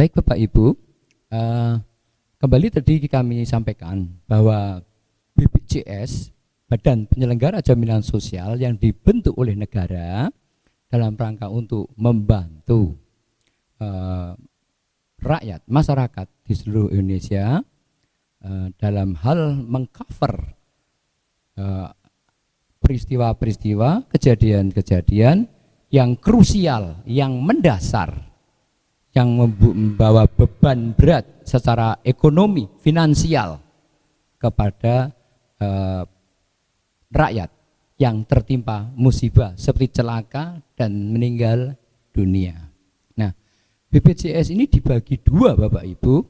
Baik Bapak Ibu, kembali tadi kami sampaikan bahwa BPJS, Badan Penyelenggara Jaminan Sosial yang dibentuk oleh negara dalam rangka untuk membantu rakyat, masyarakat di seluruh Indonesia dalam hal mengcover peristiwa-peristiwa, kejadian-kejadian yang krusial, yang mendasar, yang membawa beban berat secara ekonomi, finansial kepada rakyat yang tertimpa musibah seperti celaka dan meninggal dunia. Nah, BPJS ini dibagi dua Bapak Ibu.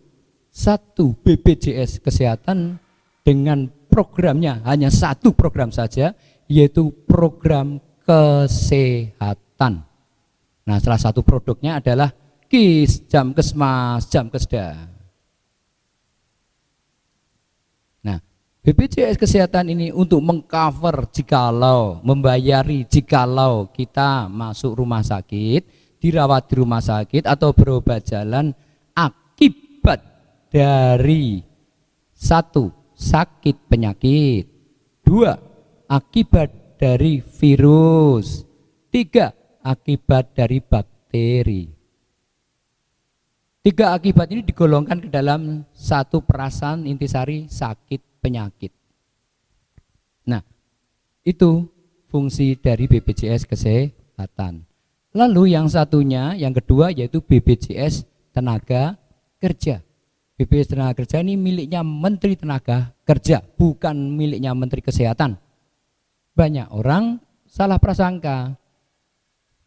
Satu, BPJS Kesehatan dengan programnya hanya satu program saja, yaitu program kesehatan. Nah, salah satu produknya adalah KIS, Jamkesmas, Jamkesda. Nah, BPJS Kesehatan ini untuk mengcover jikalau, membayari jikalau kita masuk rumah sakit, dirawat di rumah sakit atau berobat jalan akibat dari satu, sakit penyakit, dua, akibat dari virus, tiga, akibat dari bakteri. Tiga akibat ini digolongkan ke dalam satu perasaan intisari sakit penyakit. Nah, itu fungsi dari BPJS Kesehatan. Lalu yang satunya, yang kedua yaitu BPJS Tenaga Kerja. BPJS Tenaga Kerja ini miliknya Menteri Tenaga Kerja, bukan miliknya Menteri Kesehatan. Banyak orang salah prasangka.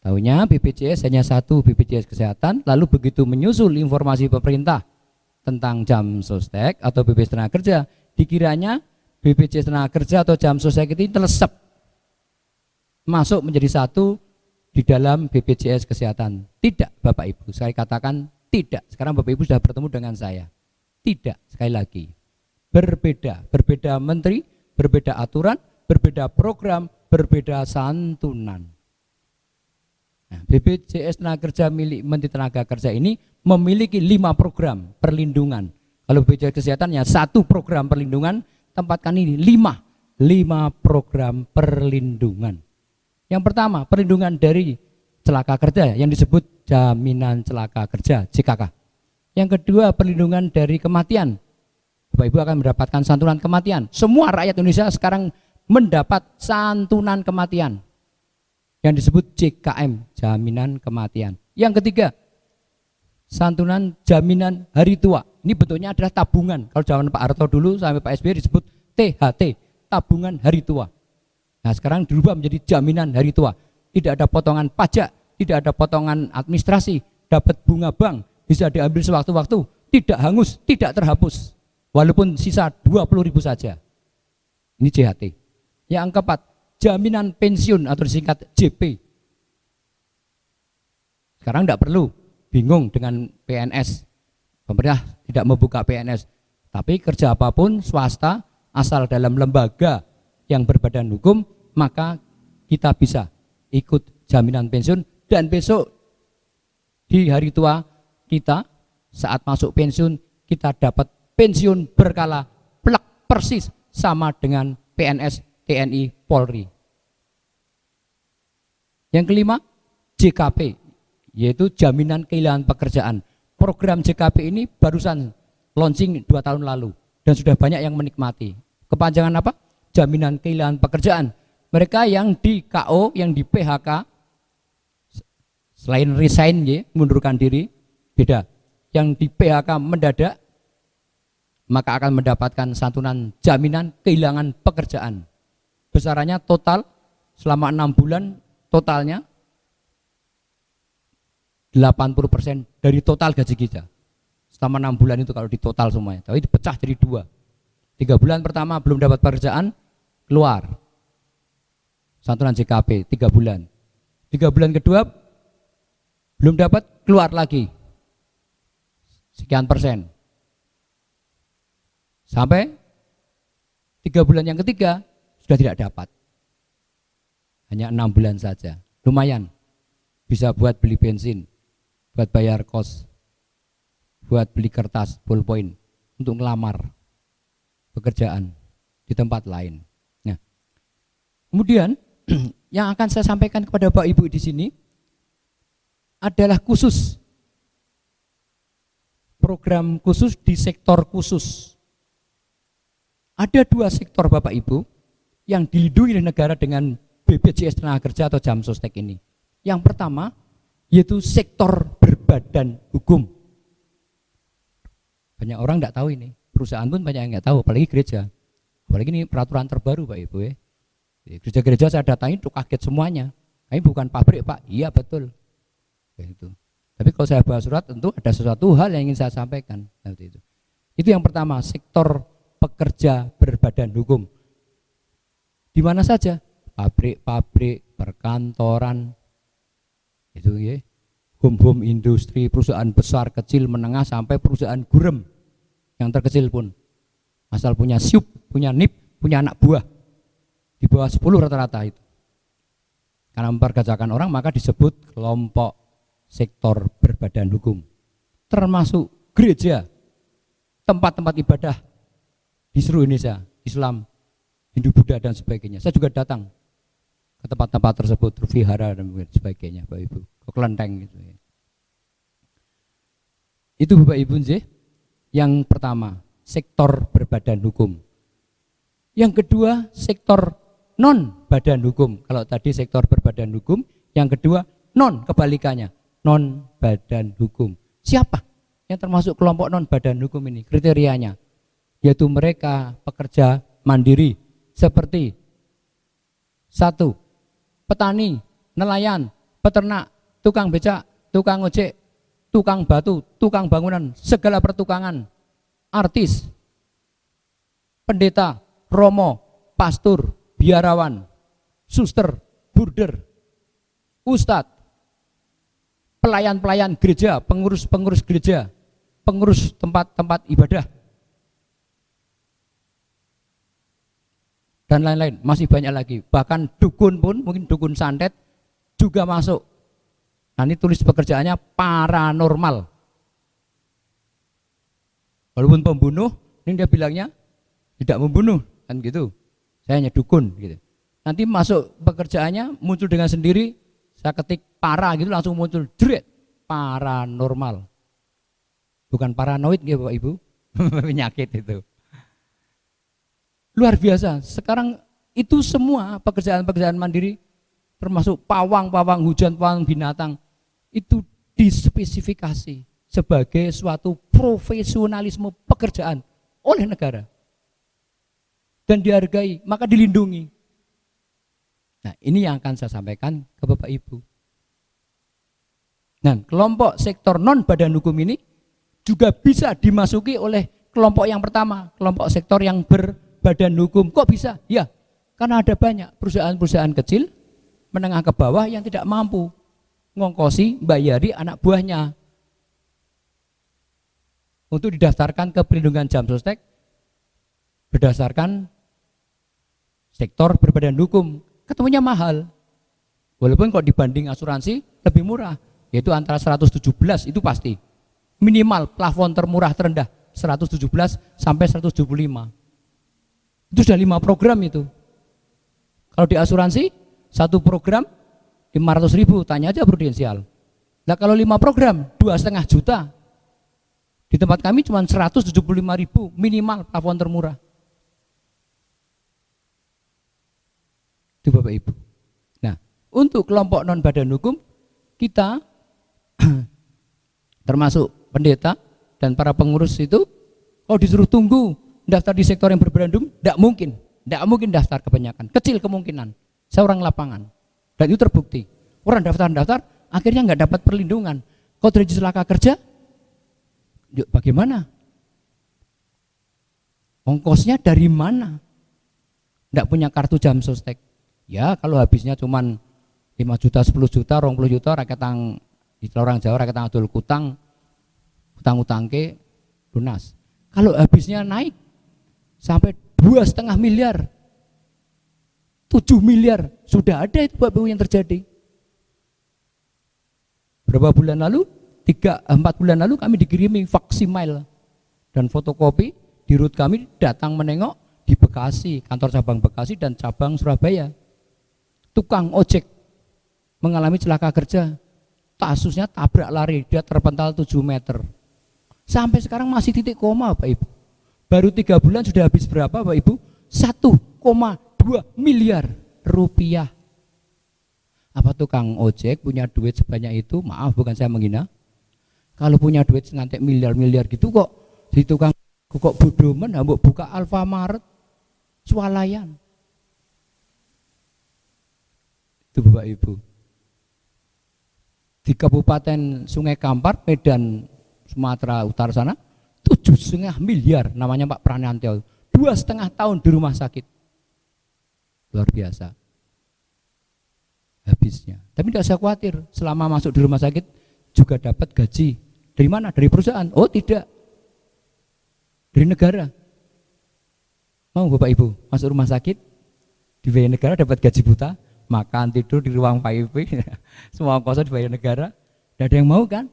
Tahunya BPJS hanya satu, BPJS Kesehatan, lalu begitu menyusul informasi pemerintah tentang jam sostek atau BPJS Tenaga Kerja, dikiranya BPJS Tenaga Kerja atau jam sostek itu telesep masuk menjadi satu di dalam BPJS Kesehatan. Tidak Bapak Ibu, saya katakan tidak. Sekarang Bapak Ibu sudah bertemu dengan saya. Tidak, sekali lagi. Berbeda menteri, berbeda aturan, berbeda program, berbeda santunan. Nah, BPJS Tenaga Kerja milik Menteri Tenaga Kerja ini memiliki 5 program perlindungan. Kalau BPJS Kesehatannya satu program perlindungan, tempatkan ini 5 program perlindungan. Yang pertama, perlindungan dari celaka kerja yang disebut jaminan celaka kerja JKK. Yang kedua, perlindungan dari kematian. Bapak Ibu akan mendapatkan santunan kematian. Semua rakyat Indonesia sekarang mendapat santunan kematian yang disebut JKM, jaminan kematian. Yang ketiga, santunan jaminan hari tua. Ini bentuknya adalah tabungan. Kalau zaman Pak Harto dulu sampai Pak SBY disebut THT, tabungan hari tua. Nah, sekarang dirubah menjadi jaminan hari tua. Tidak ada potongan pajak, tidak ada potongan administrasi, dapat bunga bank, bisa diambil sewaktu-waktu, tidak hangus, tidak terhapus. Walaupun sisa 20.000 saja. Ini JHT. Yang keempat, jaminan pensiun atau disingkat JP. Sekarang tidak perlu bingung dengan PNS. Pemerintah tidak membuka PNS. Tapi kerja apapun swasta asal dalam lembaga yang berbadan hukum, maka kita bisa ikut jaminan pensiun. Dan besok di hari tua kita saat masuk pensiun, kita dapat pensiun berkala plek persis sama dengan PNS, TNI, Polri. Yang kelima, JKP, yaitu jaminan kehilangan pekerjaan. Program JKP ini barusan launching 2 tahun lalu dan sudah banyak yang menikmati. Kepanjangan apa? Jaminan kehilangan pekerjaan. Mereka yang di KO, yang di PHK, selain resign, mundurkan diri, beda. Yang di PHK mendadak, maka akan mendapatkan santunan jaminan kehilangan pekerjaan. Besarannya total selama 6 bulan, totalnya 80% dari total gaji kita. Selama 6 bulan itu kalau di total semuanya. Tapi dipecah jadi 2. 3 bulan pertama belum dapat pekerjaan, keluar santunan JKP 3 bulan. 3 bulan kedua belum dapat, keluar lagi sekian persen. Sampai 3 bulan yang ketiga sudah tidak dapat. Hanya 6 bulan saja. Lumayan. Bisa buat beli bensin, buat bayar kos, buat beli kertas, ballpoint untuk ngelamar pekerjaan di tempat lain. Nah, kemudian yang akan saya sampaikan kepada Bapak Ibu di sini adalah khusus program khusus di sektor khusus. Ada 2 sektor Bapak Ibu yang dilindungi oleh negara dengan BPJS Tenagakerja atau Jam Sostek ini. Yang pertama yaitu sektor berbadan hukum. Banyak orang tidak tahu ini, perusahaan pun banyak yang nggak tahu, apalagi gereja. Apalagi ini peraturan terbaru Pak Ibu ya. Gereja-gereja saya datangin tuh kaget semuanya. Ini bukan pabrik Pak, iya betul. Itu. Tapi kalau saya bahas surat tentu ada sesuatu hal yang ingin saya sampaikan. Itu yang pertama, sektor pekerja berbadan hukum. Di mana saja? Pabrik-pabrik, perkantoran, itu ya, home industri, perusahaan besar, kecil, menengah, sampai perusahaan gurem yang terkecil pun. Asal punya SIUP, punya NIP, punya anak buah. Di bawah 10 rata-rata itu. Karena memperkerjakan orang maka disebut kelompok sektor berbadan hukum. Termasuk gereja, tempat-tempat ibadah di seluruh Indonesia, Islam, Hindu, Buddha dan sebagainya. Saya juga datang ke tempat-tempat tersebut, vihara dan sebagainya, Bapak Ibu, ke kelenteng gitu ya. Itu Bapak Ibu yang pertama, sektor berbadan hukum. Yang kedua, sektor non badan hukum. Kalau tadi sektor berbadan hukum, yang kedua non kebalikannya, non badan hukum. Siapa yang termasuk kelompok non badan hukum ini? Kriterianya yaitu mereka pekerja mandiri seperti 1. Petani, nelayan, peternak, tukang becak, tukang ojek, tukang batu, tukang bangunan, segala pertukangan, artis, pendeta, romo, pastor, biarawan, suster, burder, ustadz, pelayan-pelayan gereja, pengurus-pengurus gereja, pengurus tempat-tempat ibadah, dan lain-lain, masih banyak lagi. Bahkan dukun pun, mungkin dukun santet juga masuk. Nah, ini tulis pekerjaannya paranormal. Walaupun pembunuh, ini dia bilangnya tidak membunuh, kan gitu. Saya hanya dukun gitu. Nanti masuk pekerjaannya muncul dengan sendiri, saya ketik para gitu langsung muncul jeret paranormal. Bukan paranoid gitu Bapak Ibu, penyakit itu. Luar biasa. Sekarang itu semua pekerjaan-pekerjaan mandiri termasuk pawang-pawang hujan, pawang binatang itu dispesifikasi sebagai suatu profesionalisme pekerjaan oleh negara. Dan dihargai, maka dilindungi. Nah, ini yang akan saya sampaikan ke Bapak Ibu. Nah, kelompok sektor non badan hukum ini juga bisa dimasuki oleh kelompok yang pertama, kelompok sektor yang berbadan hukum. Kok bisa? Ya, karena ada banyak perusahaan-perusahaan kecil, menengah ke bawah yang tidak mampu ngongkosi, bayari anak buahnya untuk didaftarkan ke perlindungan jam sostek berdasarkan sektor berbadan hukum. Ketemunya mahal, walaupun kalau dibanding asuransi lebih murah, yaitu antara 117 itu pasti minimal plafon termurah terendah 117 sampai 175. Itu sudah 5 program itu. Kalau di asuransi satu program 500.000, tanya aja prudensial. Nah kalau 5 program 2,5 juta, di tempat kami cuma 175.000 minimal plafon termurah. Itu Bapak Ibu. Nah, untuk kelompok non badan hukum kita termasuk pendeta dan para pengurus itu, kalau disuruh tunggu daftar di sektor yang berbadan hukum, tidak mungkin daftar kebanyakan, kecil kemungkinan. Saya orang lapangan dan itu terbukti. Orang daftar akhirnya nggak dapat perlindungan. Kalau terjadi celaka kerja, yuk bagaimana? Ongkosnya dari mana? Tidak punya kartu jam sostek. Ya kalau habisnya cuman 5 juta, 10 juta, 20 juta, rakyat tang di orang Jawa rakyat tang adol utang ke lunas. Kalau habisnya naik sampai 2,5 miliar, 7 miliar, sudah ada itu Bapak Ibu yang terjadi. Berapa bulan lalu 4 bulan lalu kami dikirimi faksimil dan fotokopi di rut kami datang menengok di Bekasi, kantor cabang Bekasi dan cabang Surabaya. Tukang ojek mengalami celaka kerja, kasusnya tabrak lari, dia terpental 7 meter. Sampai sekarang masih titik koma Bapak Ibu. Baru 3 bulan sudah habis berapa Bapak Ibu? 1,2 miliar rupiah. Apa tukang ojek punya duit sebanyak itu? Maaf, bukan saya menghina. Kalau punya duit ngantek miliar-miliar gitu kok di tukang kok bodoh men mbok buka Alfamart swalayan. Itu Bapak Ibu. Di Kabupaten Sungai Kampar, Medan, Sumatera Utara sana 7,5 miliar namanya Pak Pranantyo. 2,5 tahun di rumah sakit. Luar biasa habisnya. Tapi tidak usah khawatir, selama masuk di rumah sakit juga dapat gaji. Dari mana? Dari perusahaan? Oh tidak, dari negara. Mau Bapak Ibu masuk rumah sakit dibayar negara, dapat gaji buta, makan tidur di ruang VIP, semua ongkosnya dibayar negara. Tidak ada yang mau kan?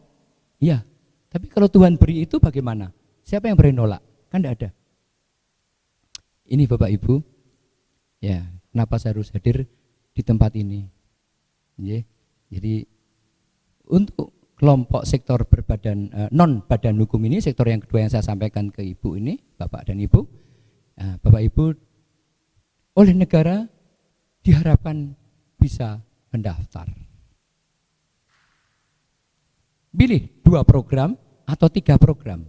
Iya. Tapi kalau Tuhan beri itu bagaimana? Siapa yang berani nolak? Kan tidak ada. Ini Bapak Ibu, ya kenapa saya harus hadir di tempat ini? Jadi untuk kelompok sektor berbadan non badan hukum ini, sektor yang kedua yang saya sampaikan ke Ibu ini, Bapak dan Ibu, Bapak Ibu oleh negara diharapkan bisa mendaftar. Pilih 2 program atau 3 program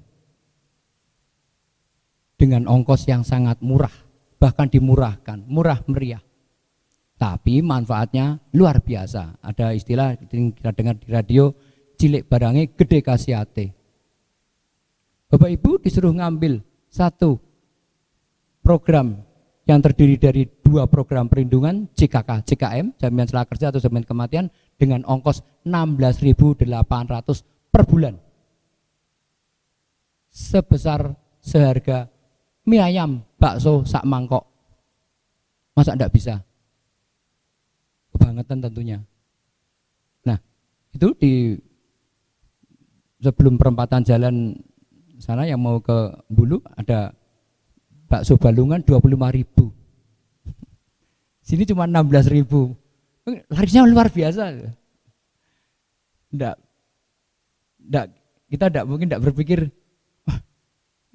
dengan ongkos yang sangat murah, bahkan dimurahkan, murah meriah. Tapi manfaatnya luar biasa. Ada istilah kita dengar di radio, cilik barangnya gede kasihate. Bapak Ibu disuruh ngambil 1 program yang terdiri dari 2 program perlindungan JKK, JKM, jaminan celaka kerja atau jaminan kematian dengan ongkos 16.800 per bulan. Sebesar seharga mie ayam bakso sak mangkok. Masa enggak bisa? Kebangetan tentunya. Nah, itu di sebelum perempatan jalan sana yang mau ke Bulu ada bakso balungan 25.000. Sini cuma 16.000. Larisnya luar biasa. Kita mungkin tidak berpikir wah,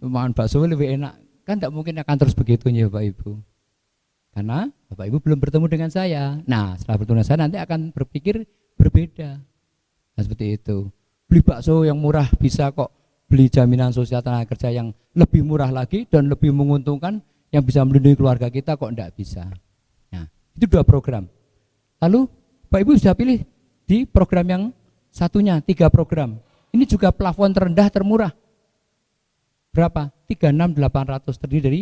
makan bakso lebih enak. Kan tidak mungkin akan terus begitu ya Bapak Ibu. Karena Bapak Ibu belum bertemu dengan saya. Nah, setelah bertemu dengan saya nanti akan berpikir berbeda. Nah, seperti itu. Beli bakso yang murah bisa kok beli jaminan sosial tenaga kerja yang lebih murah lagi dan lebih menguntungkan yang bisa melindungi keluarga kita kok enggak bisa. Nah, itu 2 program. Lalu Bapak Ibu sudah pilih di program yang satunya, 3 program. Ini juga plafon terendah termurah. Berapa? 36.800 terdiri dari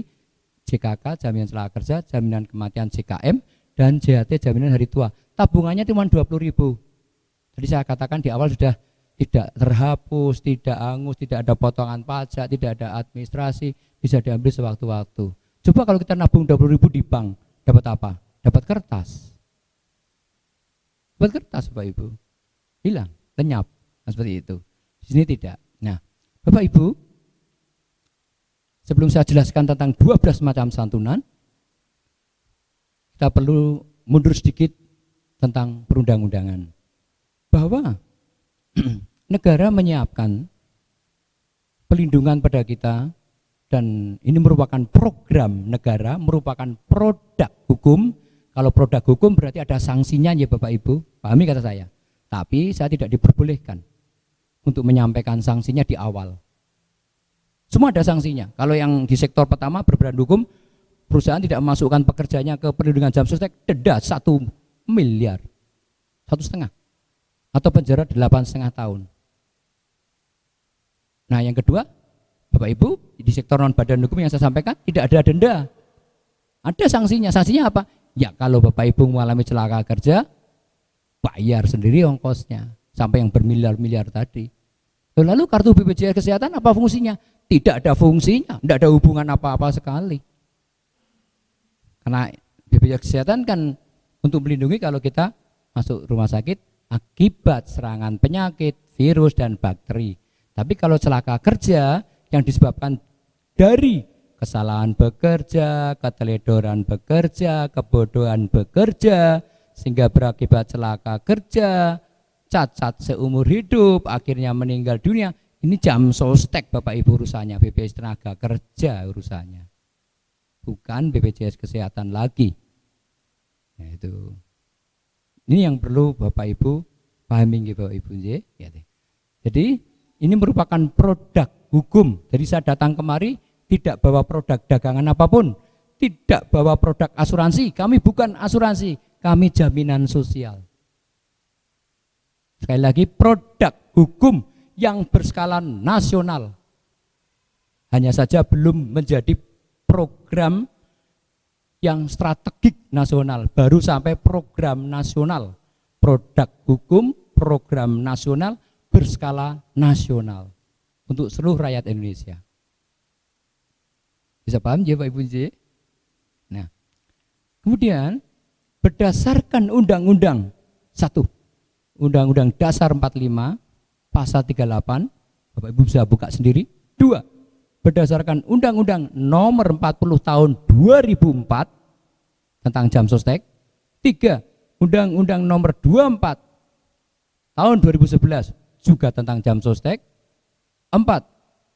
JKK, jaminan celaka kerja, jaminan kematian JKM, dan JHT, jaminan hari tua. Tabungannya cuma 20.000. Jadi saya katakan di awal sudah tidak terhapus, tidak angus, tidak ada potongan pajak, tidak ada administrasi, bisa diambil sewaktu-waktu. Coba kalau kita nabung 20.000 di bank, dapat apa? Dapat kertas. Dapat kertas Bapak Ibu. Hilang, lenyap. Nah, seperti itu. Di sini tidak. Nah, Bapak Ibu, sebelum saya jelaskan tentang 12 macam santunan, kita perlu mundur sedikit tentang perundang-undangan. Bahwa negara menyiapkan pelindungan pada kita dan ini merupakan program negara, merupakan produk hukum. Kalau produk hukum berarti ada sanksinya ya Bapak Ibu, pahami kata saya. Tapi saya tidak diperbolehkan untuk menyampaikan sanksinya di awal. Semua ada sanksinya. Kalau yang di sektor pertama berbadan hukum, perusahaan tidak memasukkan pekerjanya ke perlindungan jam sostek, denda 1 miliar, 1,5, atau penjara 8,5 tahun. Nah yang kedua, Bapak Ibu, di sektor non badan hukum yang saya sampaikan tidak ada denda, ada sanksinya. Sanksinya apa? Ya kalau Bapak Ibu mengalami celaka kerja, bayar sendiri ongkosnya sampai yang bermiliar-miliar tadi. Lalu kartu BPJS Kesehatan apa fungsinya? Tidak ada fungsinya, tidak ada hubungan apa-apa sekali. Karena BPJS Kesehatan kan untuk melindungi kalau kita masuk rumah sakit akibat serangan penyakit, virus dan bakteri. Tapi kalau celaka kerja yang disebabkan dari kesalahan bekerja, keteledoran bekerja, kebodohan bekerja, sehingga berakibat celaka kerja, cacat seumur hidup, akhirnya meninggal dunia. Ini jam sostek Bapak Ibu urusannya, BPJS Tenaga Kerja urusannya, bukan BPJS Kesehatan lagi. Nah, itu. Ini yang perlu Bapak Ibu pahami Bapak Ibu. Jadi ini merupakan produk hukum. Jadi saya datang kemari tidak bawa produk dagangan apapun, tidak bawa produk asuransi. Kami bukan asuransi, kami jaminan sosial. Sekali lagi, produk hukum yang berskala nasional. Hanya saja belum menjadi program yang strategik nasional, baru sampai program nasional. Produk hukum, program nasional berskala nasional untuk seluruh rakyat Indonesia. Bisa paham ya Pak Ibu? Nah, kemudian berdasarkan Undang-Undang 1, Undang-Undang Dasar 45, Pasal 38, Bapak Ibu bisa buka sendiri. 2, berdasarkan Undang-Undang Nomor 40 Tahun 2004 tentang jam sostek. 3, Undang-Undang Nomor 24 Tahun 2011 juga tentang jam sostek. 4,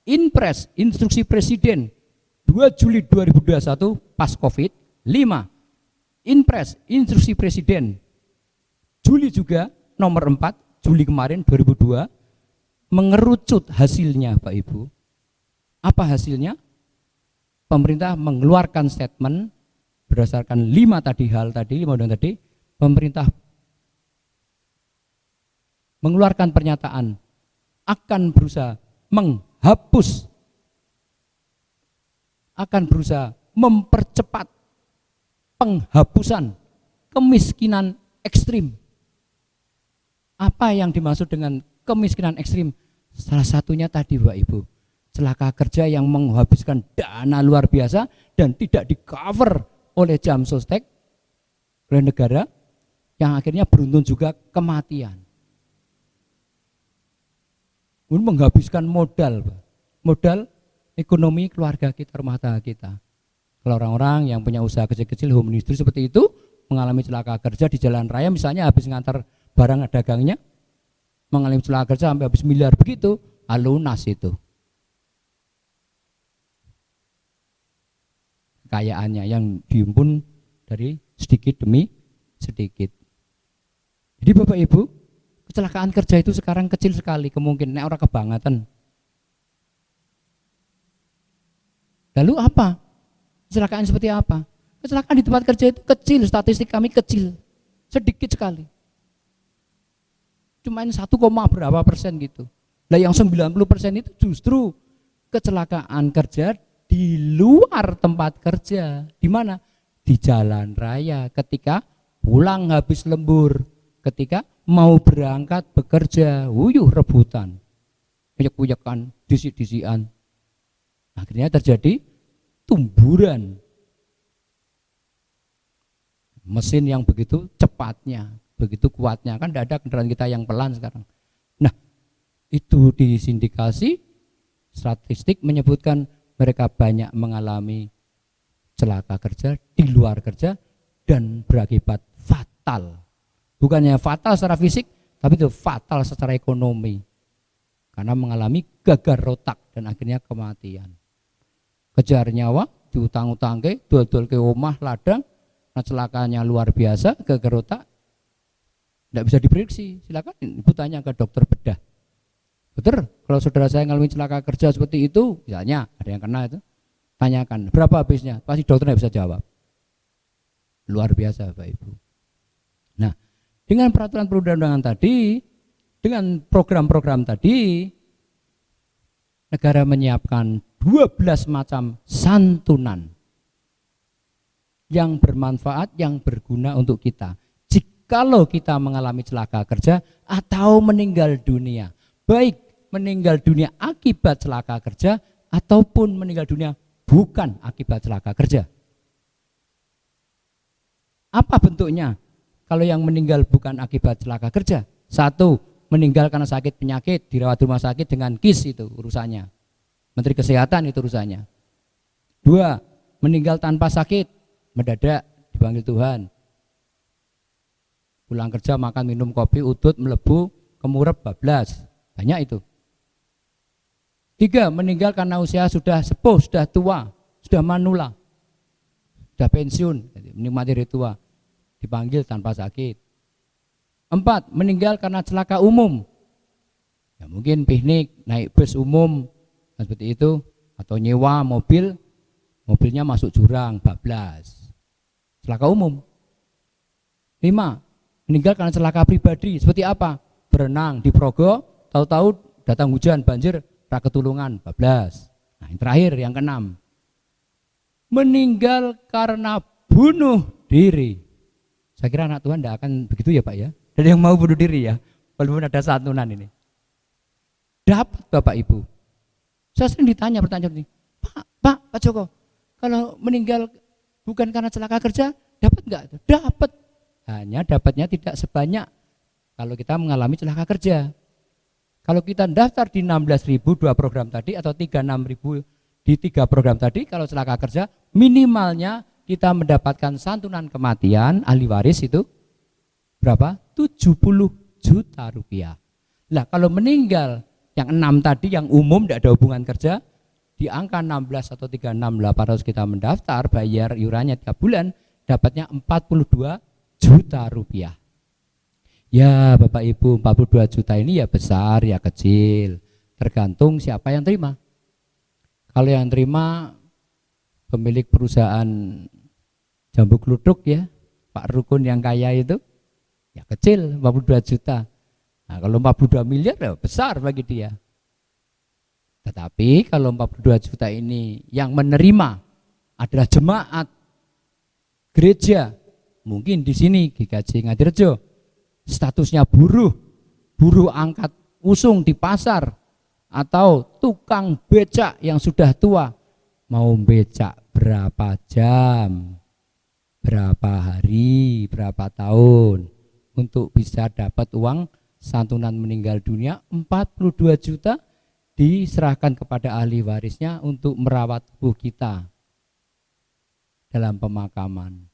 Inpres Instruksi Presiden 2 Juli 2021 pas Covid. 5, Inpres Instruksi Presiden Juli juga nomor 4 Juli kemarin 2002 mengerucut hasilnya Pak Ibu. Apa hasilnya? Pemerintah mengeluarkan statement berdasarkan 5 undang tadi, pemerintah mengeluarkan pernyataan akan berusaha mempercepat penghapusan kemiskinan ekstrim. Apa yang dimaksud dengan kemiskinan ekstrim? Salah satunya tadi Bapak Ibu, celaka kerja yang menghabiskan dana luar biasa dan tidak di cover oleh jam sostek oleh negara, yang akhirnya beruntun juga kematian. Menghabiskan modal ekonomi keluarga kita, rumah tangga kita. Kalau orang-orang yang punya usaha kecil-kecil home industry seperti itu mengalami celaka kerja di jalan raya, misalnya habis ngantar barang dagangnya, mengalami celaka kerja sampai habis miliar begitu, lunas itu kekayaannya yang dihimpun dari sedikit demi sedikit. Jadi Bapak Ibu, kecelakaan kerja itu sekarang kecil sekali kemungkinan orang kebangetan. Lalu apa? Kecelakaan seperti apa? Kecelakaan di tempat kerja itu kecil, statistik kami kecil, sedikit sekali. Cuma 1, berapa persen gitu. Nah yang 90% itu justru kecelakaan kerja di luar tempat kerja. Di mana? Di jalan raya, ketika pulang habis lembur, ketika mau berangkat bekerja, rebutan, uyek-uyekan, disik-disikan. Akhirnya terjadi tumburan mesin yang begitu cepatnya, begitu kuatnya, kan tidak ada kendaraan kita yang pelan sekarang. Nah, itu di sindikasi statistik menyebutkan mereka banyak mengalami celaka kerja di luar kerja dan berakibat fatal. Bukannya fatal secara fisik, tapi itu fatal secara ekonomi, karena mengalami gagal otak dan akhirnya kematian. Kejar nyawa, diutang-utang ke, dol-dol ke omah ladang, nah celakanya luar biasa, gagal otak, tidak bisa diprediksi. Silakan ibu tanya ke dokter bedah. Dokter, kalau saudara saya mengalami celaka kerja seperti itu, misalnya ada yang kena itu, tanyakan berapa habisnya, pasti dokter tidak bisa jawab. Luar biasa Bapak Ibu. Nah, dengan peraturan perundang-undangan tadi, dengan program-program tadi, negara menyiapkan 12 macam santunan yang bermanfaat, yang berguna untuk kita. Jikalau kita mengalami celaka kerja atau meninggal dunia, baik meninggal dunia akibat celaka kerja ataupun meninggal dunia bukan akibat celaka kerja. Apa bentuknya? Kalau yang meninggal bukan akibat celaka kerja, 1, meninggal karena sakit penyakit, dirawat di rumah sakit dengan KIS itu urusannya. Menteri Kesehatan itu urusannya. 2, meninggal tanpa sakit, mendadak dipanggil Tuhan. Pulang kerja makan minum kopi udut melebu kemurep bablas. Banyak itu. 3, meninggal karena usia sudah sepuh, sudah tua, sudah manula, sudah pensiun, menikmati hari tua, dipanggil tanpa sakit. 4, meninggal karena celaka umum. Ya mungkin piknik, naik bus umum, seperti itu, atau nyewa mobil, mobilnya masuk jurang, bablas. Celaka umum. 5, meninggal karena celaka pribadi. Seperti apa? Berenang di Progo, tahu-tahu datang hujan, banjir, raketulungan, bablas. Nah, yang terakhir, yang ke-6, meninggal karena bunuh diri. Saya kira anak Tuhan tidak akan begitu ya Pak ya. Dan yang mau bunuh diri ya, walaupun ada santunan ini. Dapat Bapak Ibu. Saya sering ditanya pertanyaan ini, Pak Joko, kalau meninggal bukan karena celaka kerja, dapat enggak? Dapat. Hanya dapatnya tidak sebanyak kalau kita mengalami celaka kerja. Kalau kita daftar di 16.000 2 program tadi atau 36.000 di 3 program tadi, kalau celaka kerja minimalnya kita mendapatkan santunan kematian ahli waris itu berapa? 70 juta rupiah. Lah kalau meninggal yang 6 tadi yang umum tidak ada hubungan kerja, di angka 16 atau 36.800 kita mendaftar, bayar iurannya 3 bulan, dapatnya 42 juta rupiah. Ya Bapak Ibu, 42 juta ini ya besar ya kecil, tergantung siapa yang terima. Kalau yang terima pemilik perusahaan jambu kluduk ya, Pak Rukun yang kaya itu, ya kecil 42 juta. Nah kalau 42 miliar ya besar bagi dia. Tetapi kalau 42 juta ini yang menerima adalah jemaat gereja, mungkin di sini GKJ Ngadirejo, statusnya buruh angkat usung di pasar, atau tukang becak yang sudah tua, mau becak berapa jam, berapa hari, berapa tahun untuk bisa dapat uang santunan meninggal dunia 42 juta diserahkan kepada ahli warisnya untuk merawat tubuh kita dalam pemakaman.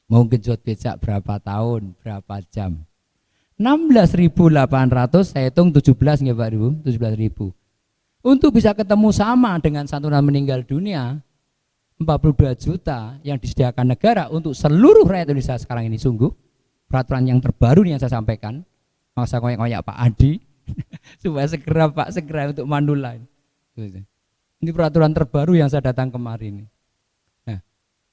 Mau genjot becak berapa tahun, berapa jam. 16.800 saya hitung 17 nggih Pak Ibu, 17.000. Untuk bisa ketemu sama dengan santunan meninggal dunia 42 juta yang disediakan negara untuk seluruh rakyat Indonesia sekarang ini, sungguh peraturan yang terbaru yang saya sampaikan. Maka saya koyak-koyak Pak Adi supaya segera untuk Mandula. Ini peraturan terbaru yang saya datang kemarin. Nah,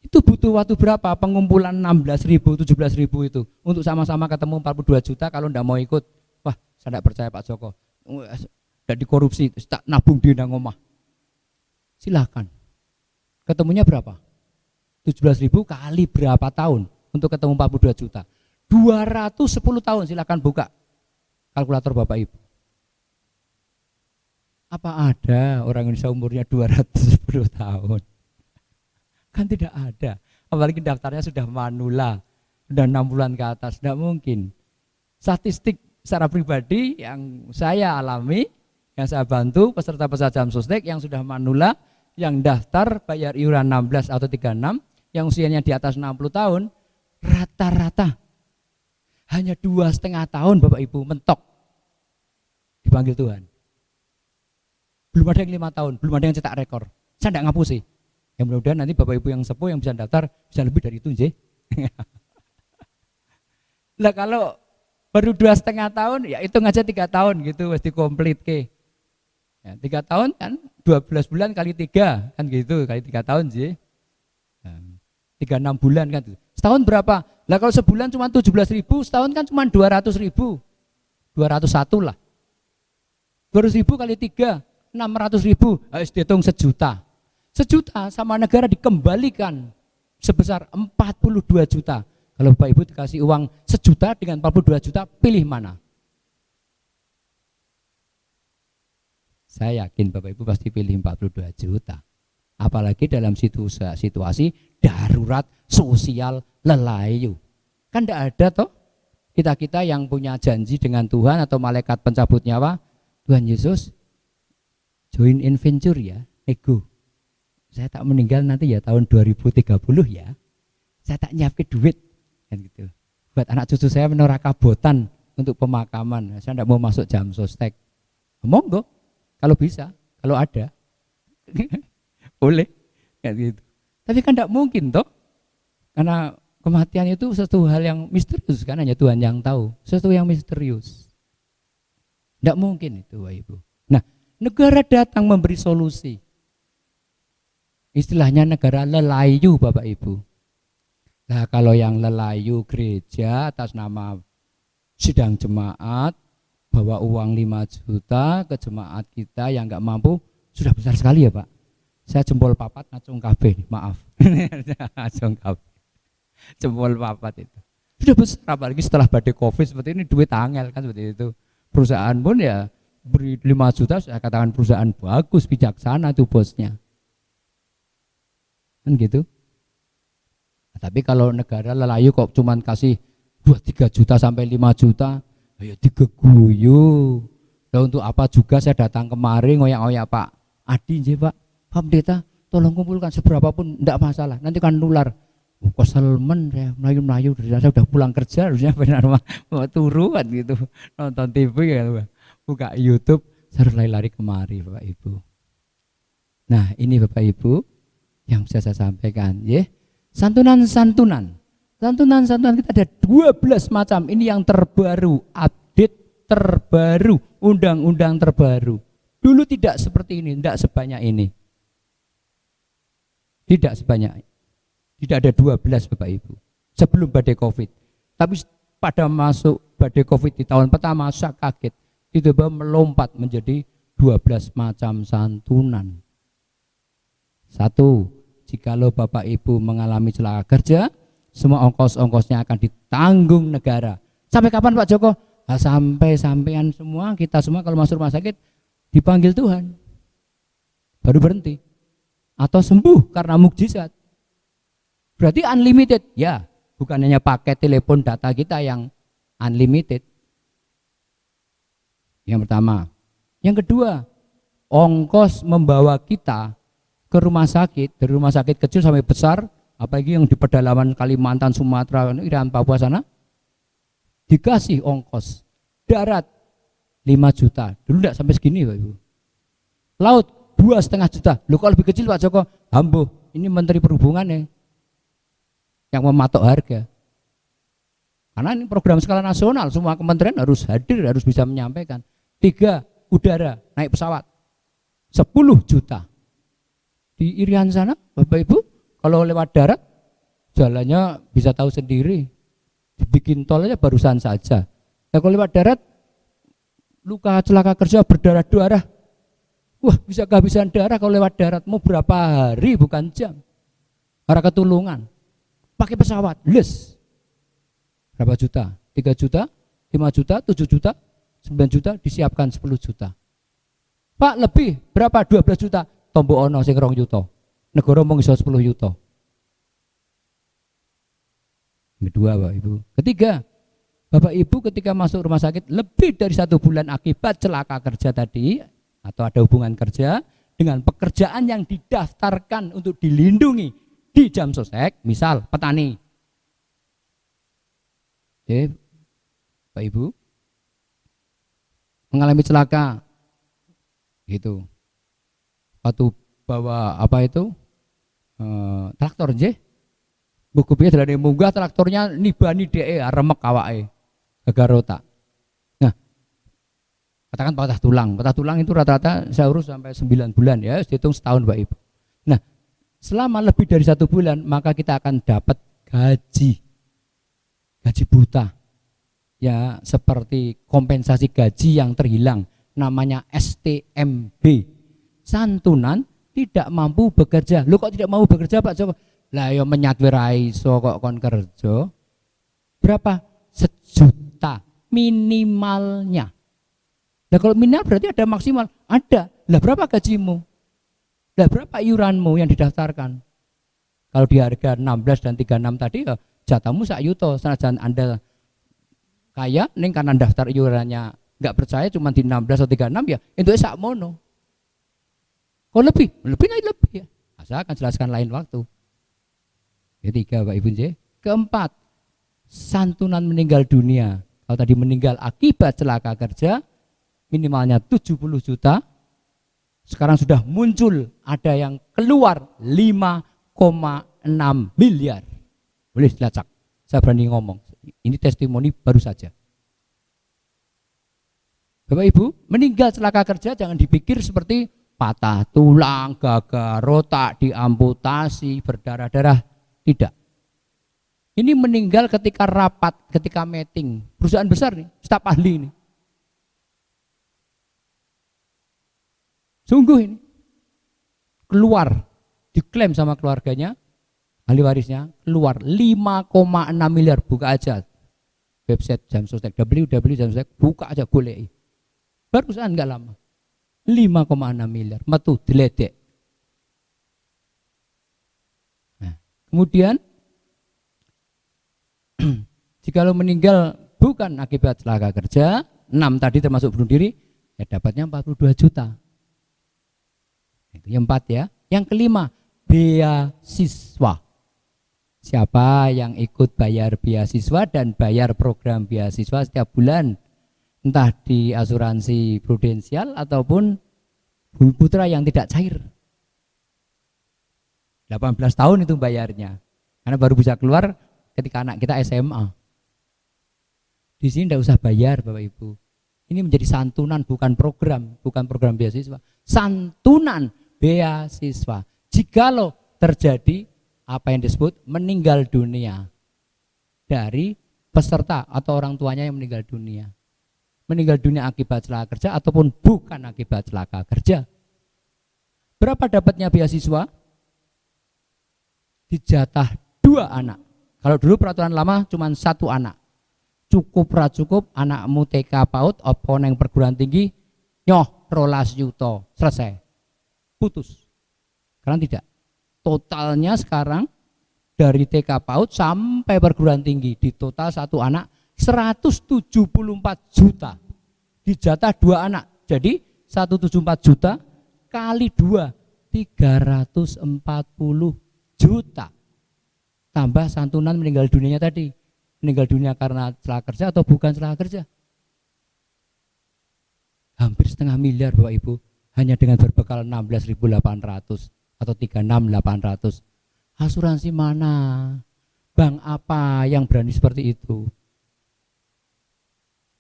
itu butuh waktu berapa pengumpulan 16.000, 17.000 itu untuk sama-sama ketemu 42 juta. Kalau enggak mau ikut, wah saya enggak percaya Pak Joko, enggak dikorupsi, tak nabung di nang omah. Silakan. Ketemunya berapa? 17.000 kali berapa tahun untuk ketemu 42 juta? 210 tahun, silakan buka kalkulator Bapak Ibu. Apa ada orang Indonesia umurnya 210 tahun? Kan tidak ada. Apalagi daftarnya sudah manula, sudah 6 bulan ke atas, tidak mungkin. Statistik secara pribadi yang saya alami, yang saya bantu peserta-peserta jam sostek yang sudah manula, yang daftar bayar iuran 16 atau 36, yang usianya di atas 60 tahun, rata-rata hanya 2,5 tahun Bapak Ibu mentok dipanggil Tuhan. Belum ada yang 5 tahun, belum ada yang cetak rekor. Saya tidak ngapusi. Ya mudah-mudahan nanti Bapak Ibu yang sepuh yang bisa daftar bisa lebih dari itu, nggih. Lah kalau baru 2,5 tahun, ya hitung aja 3 tahun gitu, mesti komplit ke. Ya, 3 tahun kan 12 bulan kali 3 kan gitu, kali 3 tahun sih. 36 bulan kan. Setahun berapa? Lah kalau sebulan cuma 17.000, setahun kan cuma 200.000. 201 lah. 200.000 kali 3, 600.000. Harus dihitung sejuta. Sejuta sama negara dikembalikan sebesar 42 juta. Kalau Bapak Ibu dikasih uang sejuta dengan 42 juta, pilih mana? Saya yakin Bapak Ibu pasti pilih 42 juta. Apalagi dalam situasi darurat sosial lelayu. Kan tidak ada toh kita yang punya janji dengan Tuhan atau malaikat pencabut nyawa, Tuhan Yesus join in venture ya, ego. Saya tak meninggal nanti ya tahun 2030 ya. Saya tak nyiapin duit kan gitu. Buat anak cucu saya menora kabotan untuk pemakaman. Saya tidak mau masuk jam sostek. Monggo kalau bisa, kalau ada. Boleh kan gitu. Tapi kan tidak mungkin toh. Karena kematian itu sesuatu hal yang misterius kan, hanya Tuhan yang tahu. Sesuatu yang misterius. Tidak mungkin itu Bapak Ibu. Nah, negara datang memberi solusi. Istilahnya negara lelayu Bapak Ibu. Nah kalau yang lelayu gereja atas nama sidang jemaat bawa uang 5 juta ke jemaat kita yang enggak mampu, sudah besar sekali ya Pak. Saya jempol papat ngacung kabeh, maaf. Ngacung kabeh. Jempol papat itu. Sudah besar, apalagi setelah badai Covid seperti ini, duit angel kan seperti itu. Perusahaan pun ya beri 5 juta, saya katakan perusahaan bagus, bijaksana tuh bosnya. Kan gitu. Nah, tapi kalau negara lelayu kok cuman kasih 2-3 juta sampai 5 juta, ya digeguyu. Nah, untuk apa juga saya datang kemari ngoyak-ngoyak Pak Adi nggih Pak Pendeta, tolong kumpulkan seberapa pun enggak masalah. Nanti kan nular. Kesel men saya melayu-melayu, saya udah pulang kerja harusnya benar mau turuan gitu. Nonton TV ya, buka YouTube, saya harus lari-lari kemari Bapak Ibu. Nah, ini Bapak Ibu yang bisa saya sampaikan, ya. Santunan-santunan kita ada 12 macam. Ini yang terbaru, update terbaru, undang-undang terbaru. Dulu tidak seperti ini, tidak sebanyak ini. Tidak sebanyak. Tidak ada 12 Bapak Ibu. Sebelum badai Covid. Tapi pada masuk badai Covid di tahun pertama saya kaget. Tiba-tiba melompat menjadi 12 macam santunan. 1. Jikalau Bapak Ibu mengalami celaka kerja, semua ongkos-ongkosnya akan ditanggung negara. Sampai kapan Pak Joko? Nah, sampai-sampean semua, kita semua kalau masuk rumah sakit dipanggil Tuhan. Baru berhenti. Atau sembuh karena mukjizat. Berarti unlimited. Ya, bukan hanya pakai telepon data kita yang unlimited. Yang pertama. Yang kedua, ongkos membawa kita ke rumah sakit, dari rumah sakit kecil sampai besar, apalagi yang di pedalaman Kalimantan, Sumatera, Irian, Papua sana, dikasih ongkos. Darat 5 juta, dulu enggak sampai segini Pak Ibu. Laut 2,5 juta, lu kalau lebih kecil Pak Joko, ambuh, ini Menteri Perhubungan ya, yang mematok harga. Karena ini program skala nasional, semua kementerian harus hadir, harus bisa menyampaikan. 3, udara, naik pesawat, 10 juta. Di Irian sana, Bapak Ibu, kalau lewat darat, jalannya bisa tahu sendiri. Dibikin tol aja barusan saja. Nah, kalau lewat darat, luka celaka kerja berdarah-darah. Wah, bisa kehabisan darah kalau lewat darat. Mau berapa hari, bukan jam. Para ketulungan. Pakai pesawat, les. Berapa juta? 3 juta, 5 juta, 7 juta, 9 juta, disiapkan 10 juta. Pak, lebih, berapa? 12 juta. Tombok ono sing 2 juta. Negara mung iso 10 juta. Kedua, Bapak Ibu. Ketiga, Bapak Ibu ketika masuk rumah sakit lebih dari 1 bulan akibat celaka kerja tadi atau ada hubungan kerja dengan pekerjaan yang didaftarkan untuk dilindungi di jam sostek, misal petani. Oke, Bapak Ibu mengalami celaka gitu. Waktu bawa apa itu traktor nggih. Buku piye dalane munggah traktornya nibani dhek remek awake. Gagarota. Nah, katakan patah tulang. Patah tulang itu rata-rata saya urus sampai 9 bulan ya, hitung setahun Pak Ibu. Nah, selama lebih dari 1 bulan maka kita akan dapat gaji. Gaji buta. Ya, seperti kompensasi gaji yang terhilang, namanya STMB. Santunan tidak mampu bekerja. Lu kok tidak mau bekerja Pak Joko? Lah ya menyat wirai so kok kon kerja. Berapa? 1 juta minimalnya. Nah kalau minimal berarti ada maksimal. Ada. Lah berapa gajimu? Lah berapa iuranmu yang didaftarkan? Kalau di harga 16 dan 36 tadi ya jatahmu sak yuto. Senajan Anda kaya ning karena daftar iurannya nggak percaya cuma di 16 atau 36 ya itu sak mono. Kalau lebih naik lebih ya. Saya akan jelaskan lain waktu. Ketiga, Pak Ibu J. Keempat, santunan meninggal dunia. Kalau tadi meninggal akibat celaka kerja minimalnya 70 juta. Sekarang sudah muncul ada yang keluar 5,6 miliar. Boleh dilacak. Saya berani ngomong. Ini testimoni baru saja. Bapak Ibu, meninggal celaka kerja jangan dipikir seperti patah tulang, gagal, otak, diamputasi, berdarah-darah. Tidak. Ini meninggal ketika rapat, ketika meeting. Perusahaan besar nih, staf ahli ini. Sungguh ini. Keluar, diklaim sama keluarganya, ahli warisnya, keluar 5,6 miliar. Buka aja website Jamsostek, www.jamsostek, buka aja boleh. Barusan enggak lama. 5,6 miliar, metu diledek. Nah, kemudian jika lo meninggal bukan akibat celaka kerja, 6 tadi termasuk bunuh diri, ya dapatnya 42 juta. Itu yang 4 ya. Yang kelima, beasiswa. Siapa yang ikut bayar beasiswa dan bayar program beasiswa setiap bulan, entah di asuransi prudensial ataupun Bumi Putra yang tidak cair. 18 tahun itu bayarnya. Karena baru bisa keluar ketika anak kita SMA. Di sini tidak usah bayar Bapak Ibu. Ini menjadi santunan bukan program beasiswa. Santunan beasiswa. Jikalau terjadi apa yang disebut meninggal dunia dari peserta atau orang tuanya yang meninggal dunia. Meninggal dunia akibat celaka kerja ataupun bukan akibat celaka kerja. Berapa dapatnya beasiswa? Dijatah 2 anak. Kalau dulu peraturan lama cuma 1 anak. Cukup cukup anakmu TK PAUD apa neng perguruan tinggi nyoh 12 yuto selesai. Putus. Sekarang tidak. Totalnya sekarang dari TK PAUD sampai perguruan tinggi di total 1 anak 174 juta. Dijatah 2 anak. Jadi 174 juta kali 2 340 juta. Tambah santunan meninggal dunianya tadi. Meninggal dunia karena celaka kerja atau bukan celaka kerja. Hampir setengah miliar Bapak Ibu. Hanya dengan berbekal 16.800 atau 36.800. Asuransi mana? Bank apa yang berani seperti itu?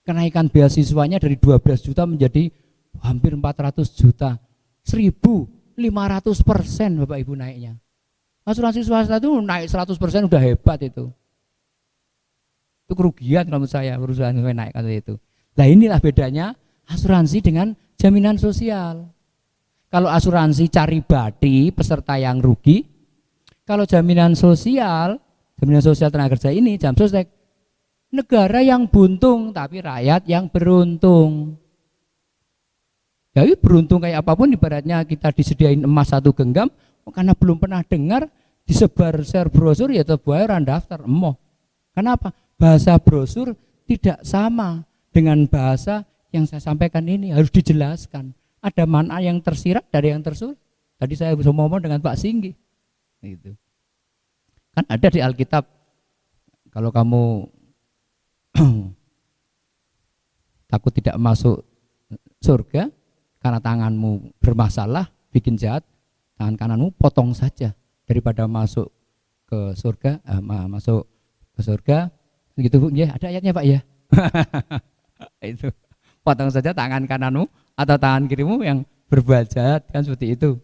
Kenaikan beasiswanya dari 12 juta menjadi hampir 400 juta. 1.500% Bapak Ibu naiknya. Asuransi swasta itu naik 100% udah hebat itu. Itu kerugian kalau menurut saya perusahaan naik kata itu. Nah inilah bedanya asuransi dengan jaminan sosial. Kalau asuransi cari bati peserta yang rugi, kalau jaminan sosial tenaga kerja ini Jamsostek, negara yang buntung tapi rakyat yang beruntung. Jadi beruntung kayak apapun ibaratnya kita disediain emas 1 genggam, karena belum pernah dengar disebar share brosur ya terbayar daftar emoh. Kenapa? Bahasa brosur tidak sama dengan bahasa yang saya sampaikan ini, harus dijelaskan. Ada mana yang tersirat dari yang tersurat. Tadi saya bisa ngomong dengan Pak Singgi. Gitu. Kan ada di Alkitab, kalau kamu takut tidak masuk surga karena tanganmu bermasalah, bikin jahat, tangan kananmu potong saja daripada masuk ke surga, masuk ke surga. Gitu Bu, ya ada ayatnya Pak ya. Itu potong saja tangan kananmu atau tangan kirimu yang berbuat jahat, kan seperti itu.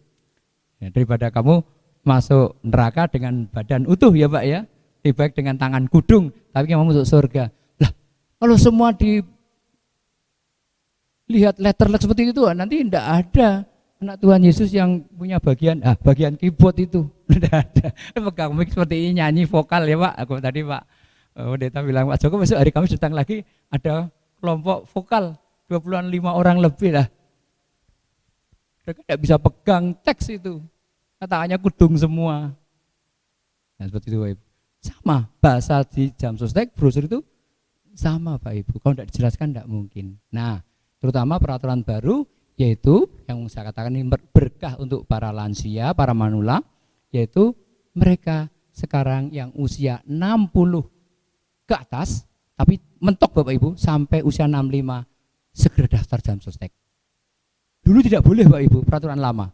Ya, daripada kamu masuk neraka dengan badan utuh ya Pak ya, lebih baik dengan tangan kudung tapi kamu masuk surga. Lah kalau semua dilihat letterlet seperti itu nanti tidak ada anak Tuhan Yesus yang punya bagian keyboard itu. Tidak ada. Pegang mic seperti ini nyanyi vokal ya Pak. Aku tadi Pak Pendeta bilang Pak Joko besok hari Kamis datang lagi ada kelompok vokal 25 orang lebih lah. Mereka tidak bisa pegang teks itu. Tangannya kudung semua. Nah seperti itu Pak Ibu. Sama bahasa di Jamsostek brosur itu sama Pak Ibu. Kalau tidak dijelaskan tidak mungkin. Nah, terutama peraturan baru yaitu yang saya katakan ini berkah untuk para lansia, para manula, yaitu mereka sekarang yang usia 60 ke atas, tapi mentok Bapak Ibu sampai usia 65 segera daftar jam sostek. Dulu tidak boleh Bapak Ibu, peraturan lama.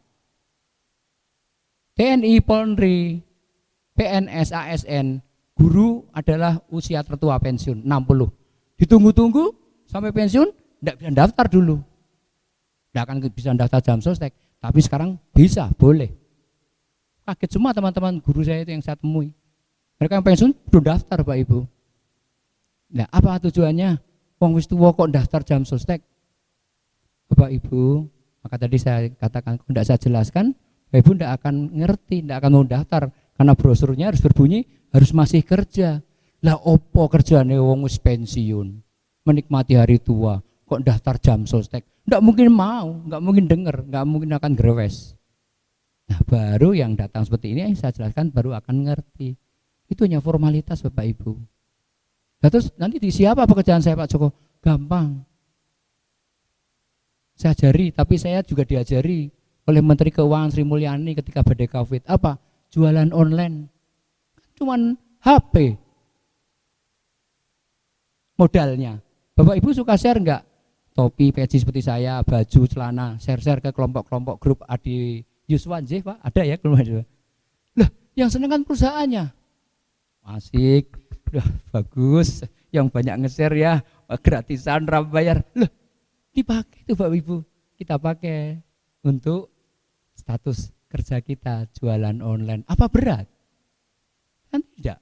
TNI, Polri, PNS, ASN, guru adalah usia tertua pensiun 60. Ditunggu-tunggu sampai pensiun tidak bisa daftar dulu. Tidak akan bisa daftar jam sostek, tapi sekarang bisa, boleh. Kaget semua teman-teman guru saya itu yang saya temui. Mereka yang pensiun belum daftar Pak Ibu. Nah, apa tujuannya? Wong wis tuwa kok daftar jam sostek? Bapak Ibu, maka tadi saya katakan kalau tidak saya jelaskan, Bapak Ibu tidak akan ngerti, tidak akan mau daftar karena brosurnya harus berbunyi harus masih kerja. Lah opo kerjane wong wis pensiun, menikmati hari tua, kok daftar jam sostek? Tidak mungkin mau, nggak mungkin dengar, nggak mungkin akan grewes. Nah, baru yang datang seperti ini saya jelaskan baru akan ngerti. Itu hanya formalitas Bapak Ibu. Nah, terus nanti di siapa pekerjaan saya Pak Joko? Gampang. Saya ajari, tapi saya juga diajari oleh Menteri Keuangan Sri Mulyani ketika badai Covid. Apa? Jualan online. Cuman HP. Modalnya. Bapak Ibu suka share enggak? Topi, peci seperti saya, baju, celana, share-share ke kelompok-kelompok grup Adi Yuswan J, Pak. Ada ya kelompok. Lah, yang seneng kan perusahaannya. Asik. Udah bagus, yang banyak nge-share ya, gratisan, ramah bayar. Loh, dipakai itu Bapak Ibu. Kita pakai untuk status kerja kita, jualan online. Apa berat? Kan tidak.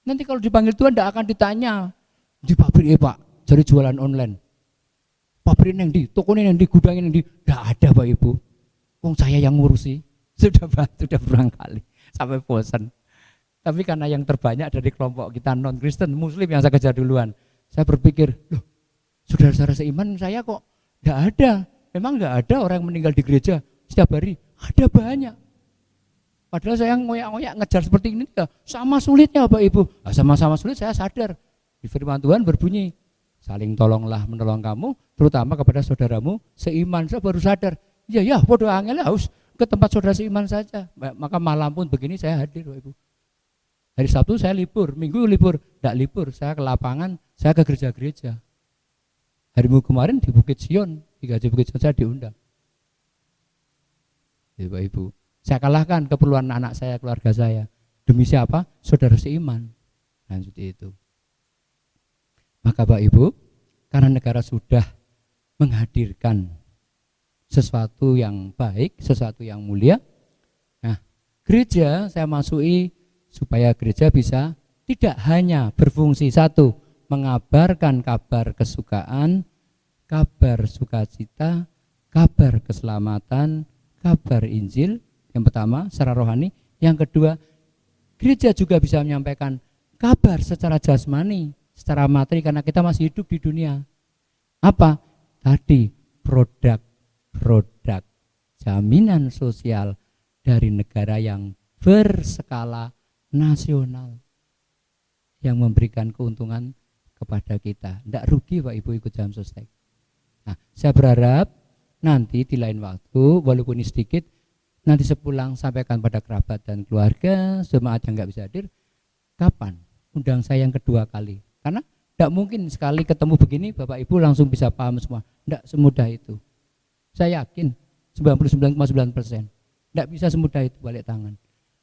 Nanti kalau dipanggil Tuhan tidak akan ditanya, di pabrik Pak, jadi jualan online. Pabrik yang di, toko yang di, gudangnya yang di, tidak ada Bapak Ibu. Wong saya yang ngurusi, sudah berulang kali, sampai bosan. Tapi karena yang terbanyak dari kelompok kita non-Kristen, Muslim yang saya kejar duluan, saya berpikir, loh, saudara-saudara seiman saya kok tidak ada. Memang tidak ada orang yang meninggal di gereja setiap hari. Ada banyak. Padahal saya ngoyak-ngoyak ngejar seperti ini, ya, sama sulitnya Bapak Ibu. Nah, sama-sama sulit saya sadar. Di firman Tuhan berbunyi, saling tolonglah menolong kamu, terutama kepada saudaramu seiman. Saya baru sadar, ya bodoh angel harus ke tempat saudara seiman saja. Maka malam pun begini saya hadir Bapak Ibu. Hari Sabtu saya libur, Minggu libur, tidak libur, saya ke lapangan, saya ke gereja-gereja. Hari Minggu kemarin di Bukit Sion, di Gajah Bukit Sion saya diundang. Ya, Bapak Ibu, saya kalahkan keperluan anak saya, keluarga saya. Demi siapa? Saudara seiman. Nah, seperti itu. Maka Bapak Ibu, karena negara sudah menghadirkan sesuatu yang baik, sesuatu yang mulia, nah gereja saya masuki supaya gereja bisa tidak hanya berfungsi satu, mengabarkan kabar kesukaan, kabar sukacita, kabar keselamatan, kabar Injil, yang pertama secara rohani, yang kedua gereja juga bisa menyampaikan kabar secara jasmani, secara materi karena kita masih hidup di dunia. Apa? Tadi produk jaminan sosial dari negara yang berskala nasional yang memberikan keuntungan kepada kita. Tidak rugi Pak Ibu ikut jam sostek. Nah, saya berharap nanti di lain waktu, walaupun ini sedikit, nanti sepulang sampaikan pada kerabat dan keluarga, jemaat yang nggak bisa hadir, kapan undang saya yang kedua kali. Karena tidak mungkin sekali ketemu begini Bapak Ibu langsung bisa paham semua. Tidak semudah itu. Saya yakin 99,9%. Tidak bisa semudah itu balik tangan.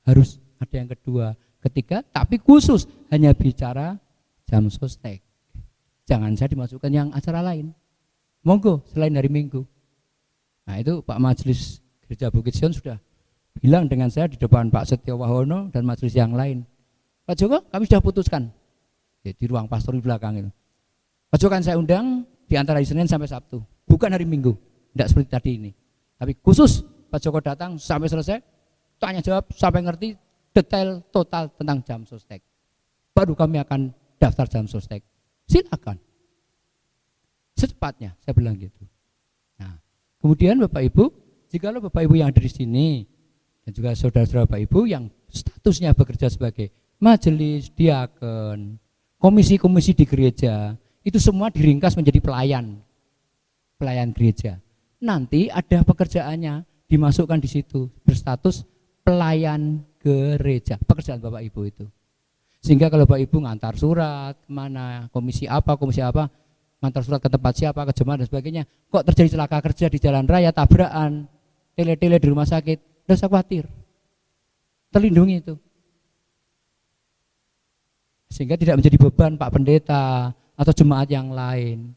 Harus ada yang kedua, ketiga, tapi khusus hanya bicara jam sostek. Jangan saya dimasukkan yang acara lain. Monggo selain hari Minggu. Nah itu Pak Majelis Gereja Bukit Sion sudah bilang dengan saya di depan Pak Setyo Wahono dan majelis yang lain. Pak Joko, kami sudah putuskan. Ya, di ruang pastor di belakang itu. Pak Joko kan saya undang di antara hari Senin sampai Sabtu, bukan hari Minggu. Tidak seperti tadi ini. Tapi khusus Pak Joko datang sampai selesai, tanya jawab sampai ngerti detail total tentang jam sostek. Baru kami akan daftar jam sostek. Silakan. Secepatnya, saya bilang gitu. Nah, kemudian Bapak Ibu, jikalau Bapak Ibu yang ada di sini dan juga saudara-saudara Bapak Ibu yang statusnya bekerja sebagai majelis, diaken, komisi-komisi di gereja, itu semua diringkas menjadi pelayan gereja. Nanti ada pekerjaannya dimasukkan di situ, berstatus pelayan gereja, pekerjaan Bapak Ibu itu. Sehingga kalau Bapak Ibu ngantar surat kemana, komisi apa, ngantar surat ke tempat siapa, ke jemaat dan sebagainya, kok terjadi celaka kerja di jalan raya, tabrakan, tele-tele di rumah sakit, tidak usah khawatir, terlindungi itu. Sehingga tidak menjadi beban Pak Pendeta atau jemaat yang lain.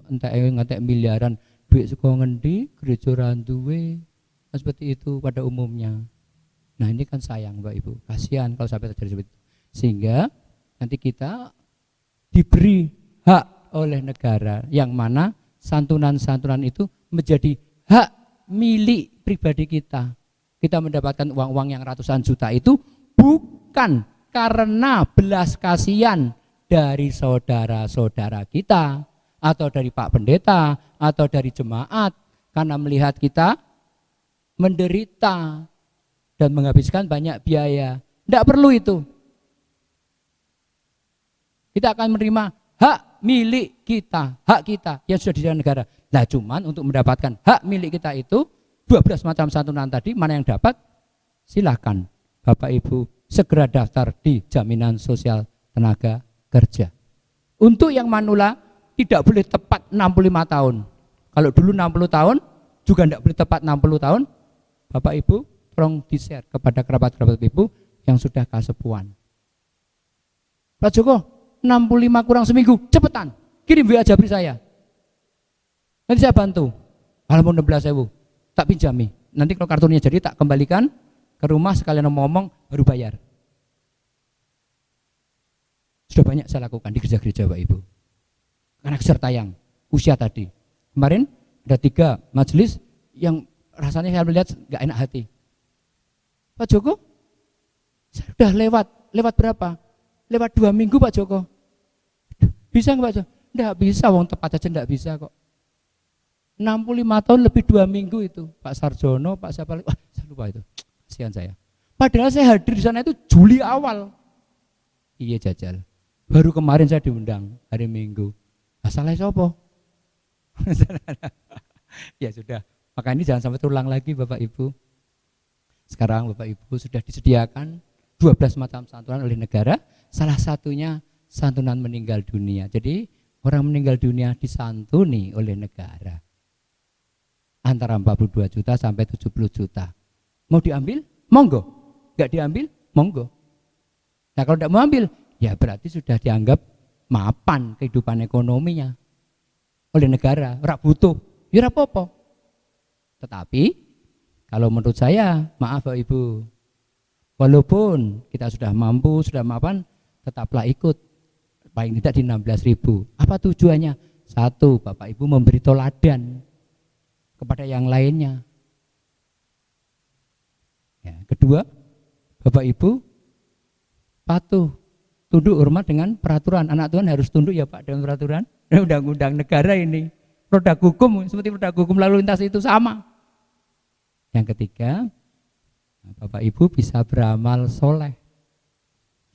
Entek miliaran duit suka ngendi, gereja randuwe, seperti itu pada umumnya. Nah ini kan sayang Bapak Ibu, kasihan kalau sampai terjadi seperti itu. Sehingga nanti kita diberi hak oleh negara, yang mana santunan-santunan itu menjadi hak milik pribadi kita. Kita mendapatkan uang-uang yang ratusan juta itu bukan karena belas kasihan dari saudara-saudara kita, atau dari Pak Pendeta, atau dari jemaat, karena melihat kita menderita dan menghabiskan banyak biaya. Tidak perlu itu. Kita akan menerima hak milik kita, hak kita yang sudah disediakan negara. Nah cuman untuk mendapatkan hak milik kita itu 12 macam santunan tadi, mana yang dapat? Silakan Bapak Ibu segera daftar di Jaminan Sosial Tenaga Kerja. Untuk yang manula tidak boleh tepat 65 tahun. Kalau dulu 60 tahun juga tidak boleh tepat 60 tahun. Bapak Ibu tolong di-share kepada kerabat-kerabat Ibu yang sudah kasepuhan. Pak Joko, 65 kurang seminggu, cepetan kirim WA Jabri saya. Nanti saya bantu. Walaupun 16.000 tak pinjami. Nanti kalau kartunya jadi tak kembalikan ke rumah, sekalian ngomong baru bayar. Sudah banyak saya lakukan di gereja-gereja Bapak Ibu. Karena keserta yang usia tadi. Kemarin ada 3 majelis yang rasanya saya melihat gak enak hati. Pak Joko, saya sudah lewat berapa? Lewat 2 minggu Pak Joko. Bisa nggak Pak Joko? Nggak bisa, wong tepat aja nggak bisa kok. 65 tahun lebih 2 minggu itu. Pak Sarjono, Pak siapa lagi? Wah, saya lupa itu. Kasihan saya. Padahal saya hadir di sana itu Juli awal. Iya jajal. Baru kemarin saya diundang hari Minggu. Masalahnya apa? Ya sudah. Maka ini jangan sampai terulang lagi Bapak Ibu. Sekarang Bapak Ibu sudah disediakan 12 macam santunan oleh negara. Salah satunya santunan meninggal dunia. Jadi orang meninggal dunia disantuni oleh negara. Antara 42 juta sampai 70 juta. Mau diambil? Monggo. Enggak diambil? Monggo. Nah kalau tidak mau ambil, ya berarti sudah dianggap mapan kehidupan ekonominya oleh negara. Ora butuh, ya ora apa-apa. Tetapi kalau menurut saya, maaf Bapak Ibu, walaupun kita sudah mampu, sudah mapan, tetaplah ikut. Paling tidak di 16.000. Apa tujuannya? 1, Bapak Ibu memberi teladan kepada yang lainnya. Ya, kedua, Bapak Ibu patuh, tunduk hormat dengan peraturan. Anak Tuhan harus tunduk ya Pak dengan peraturan. Undang-undang negara ini, produk hukum seperti produk hukum lalu lintas itu sama. Yang ketiga, Bapak Ibu bisa beramal soleh.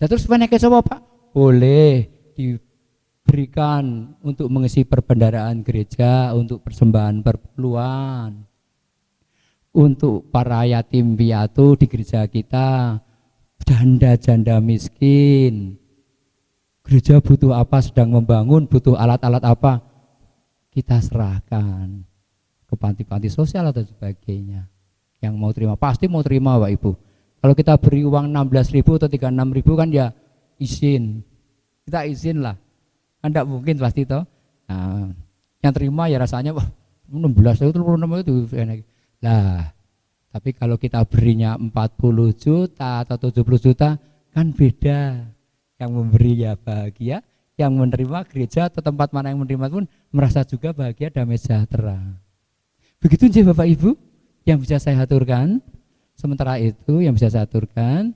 Dan terus menekes apa Pak? Boleh diberikan untuk mengisi perbendaharaan gereja, untuk persembahan perpuluhan, untuk para yatim piatu di gereja kita, janda-janda miskin. Gereja butuh apa, sedang membangun, butuh alat-alat apa, kita serahkan ke panti-panti sosial atau sebagainya. Yang mau terima, pasti mau terima Bapak Ibu. Kalau kita beri uang 16.000 atau 36.000 kan ya izin. Kita izin lah. Kan tidak mungkin pasti toh. Nah, yang terima ya rasanya wah 16.000 itu enak. Lah, tapi kalau kita berinya 40 juta atau 70 juta kan beda. Yang memberi ya bahagia, yang menerima gereja atau tempat mana yang menerima pun merasa juga bahagia, damai sejahtera. Begitu aja Bapak Ibu yang bisa saya aturkan. Sementara itu yang bisa saya aturkan,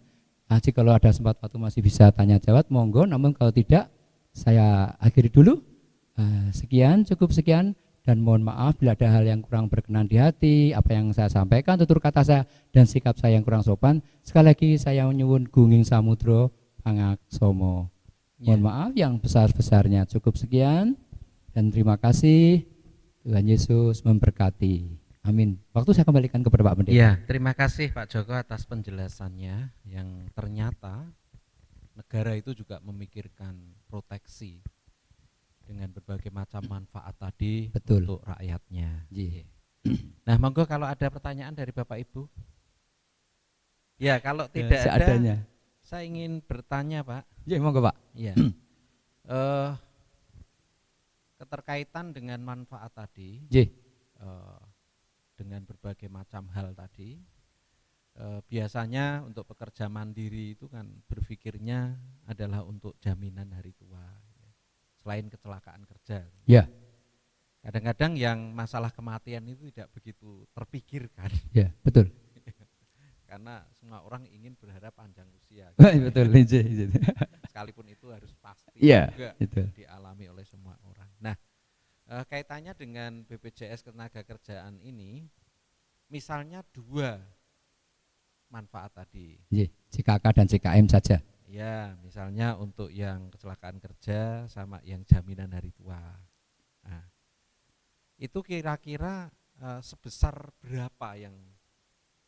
jika kalau ada sempat waktu masih bisa tanya jawab, monggo. Namun kalau tidak, saya akhiri dulu. Sekian, cukup sekian. Dan mohon maaf bila ada hal yang kurang berkenan di hati, apa yang saya sampaikan, tutur kata saya dan sikap saya yang kurang sopan. Sekali lagi saya nyuwun gunging samudra pangaksomo. Mohon maaf yang besar-besarnya. Cukup sekian dan terima kasih. Tuhan Yesus memberkati. Amin. Waktu saya kembalikan kepada Pak Pendeta. Ya, terima kasih Pak Joko atas penjelasannya yang ternyata negara itu juga memikirkan proteksi dengan berbagai macam manfaat tadi. Betul. Untuk rakyatnya. Iya. Nah, monggo kalau ada pertanyaan dari Bapak Ibu. Ya, kalau tidak seadanya. ada, saya ingin bertanya Pak. Ya, monggo Pak. Ya. Keterkaitan dengan manfaat tadi. Dengan berbagai macam hal tadi, biasanya untuk pekerja mandiri itu kan berpikirnya adalah untuk jaminan hari tua, selain kecelakaan kerja. Ya. Kadang-kadang yang masalah kematian itu tidak begitu terpikirkan. Ya, betul. Karena semua orang ingin berharap panjang usia. Betul. Sekalipun itu harus pasti juga dialami oleh semua orang. Nah, kaitannya dengan BPJS Ketenagakerjaan ini, misalnya dua manfaat tadi. CKK dan CKM saja. Ya, misalnya untuk yang kecelakaan kerja sama yang jaminan hari tua. Nah, itu kira-kira sebesar berapa yang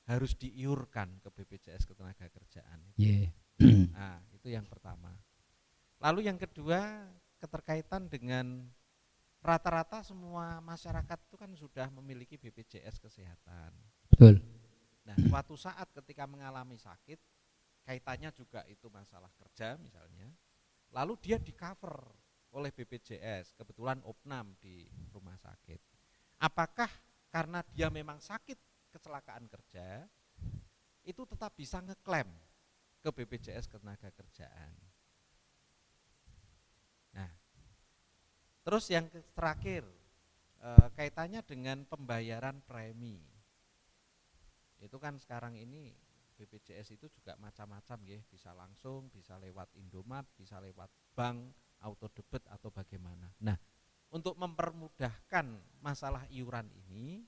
harus diiurkan ke BPJS Ketenagakerjaan? Nah, itu yang pertama. Lalu yang kedua, keterkaitan dengan rata-rata semua masyarakat itu kan sudah memiliki BPJS Kesehatan. Betul. Nah, suatu saat ketika mengalami sakit, kaitannya juga itu masalah kerja misalnya, lalu dia di cover oleh BPJS, kebetulan opnam di rumah sakit. Apakah karena dia memang sakit kecelakaan kerja, itu tetap bisa ngeklaim ke BPJS Ketenagakerjaan? Nah, terus yang terakhir, kaitannya dengan pembayaran premi. Itu kan sekarang ini BPJS itu juga macam-macam ya, bisa langsung, bisa lewat Indomaret, bisa lewat bank, auto debit atau bagaimana. Nah, untuk mempermudahkan masalah iuran ini,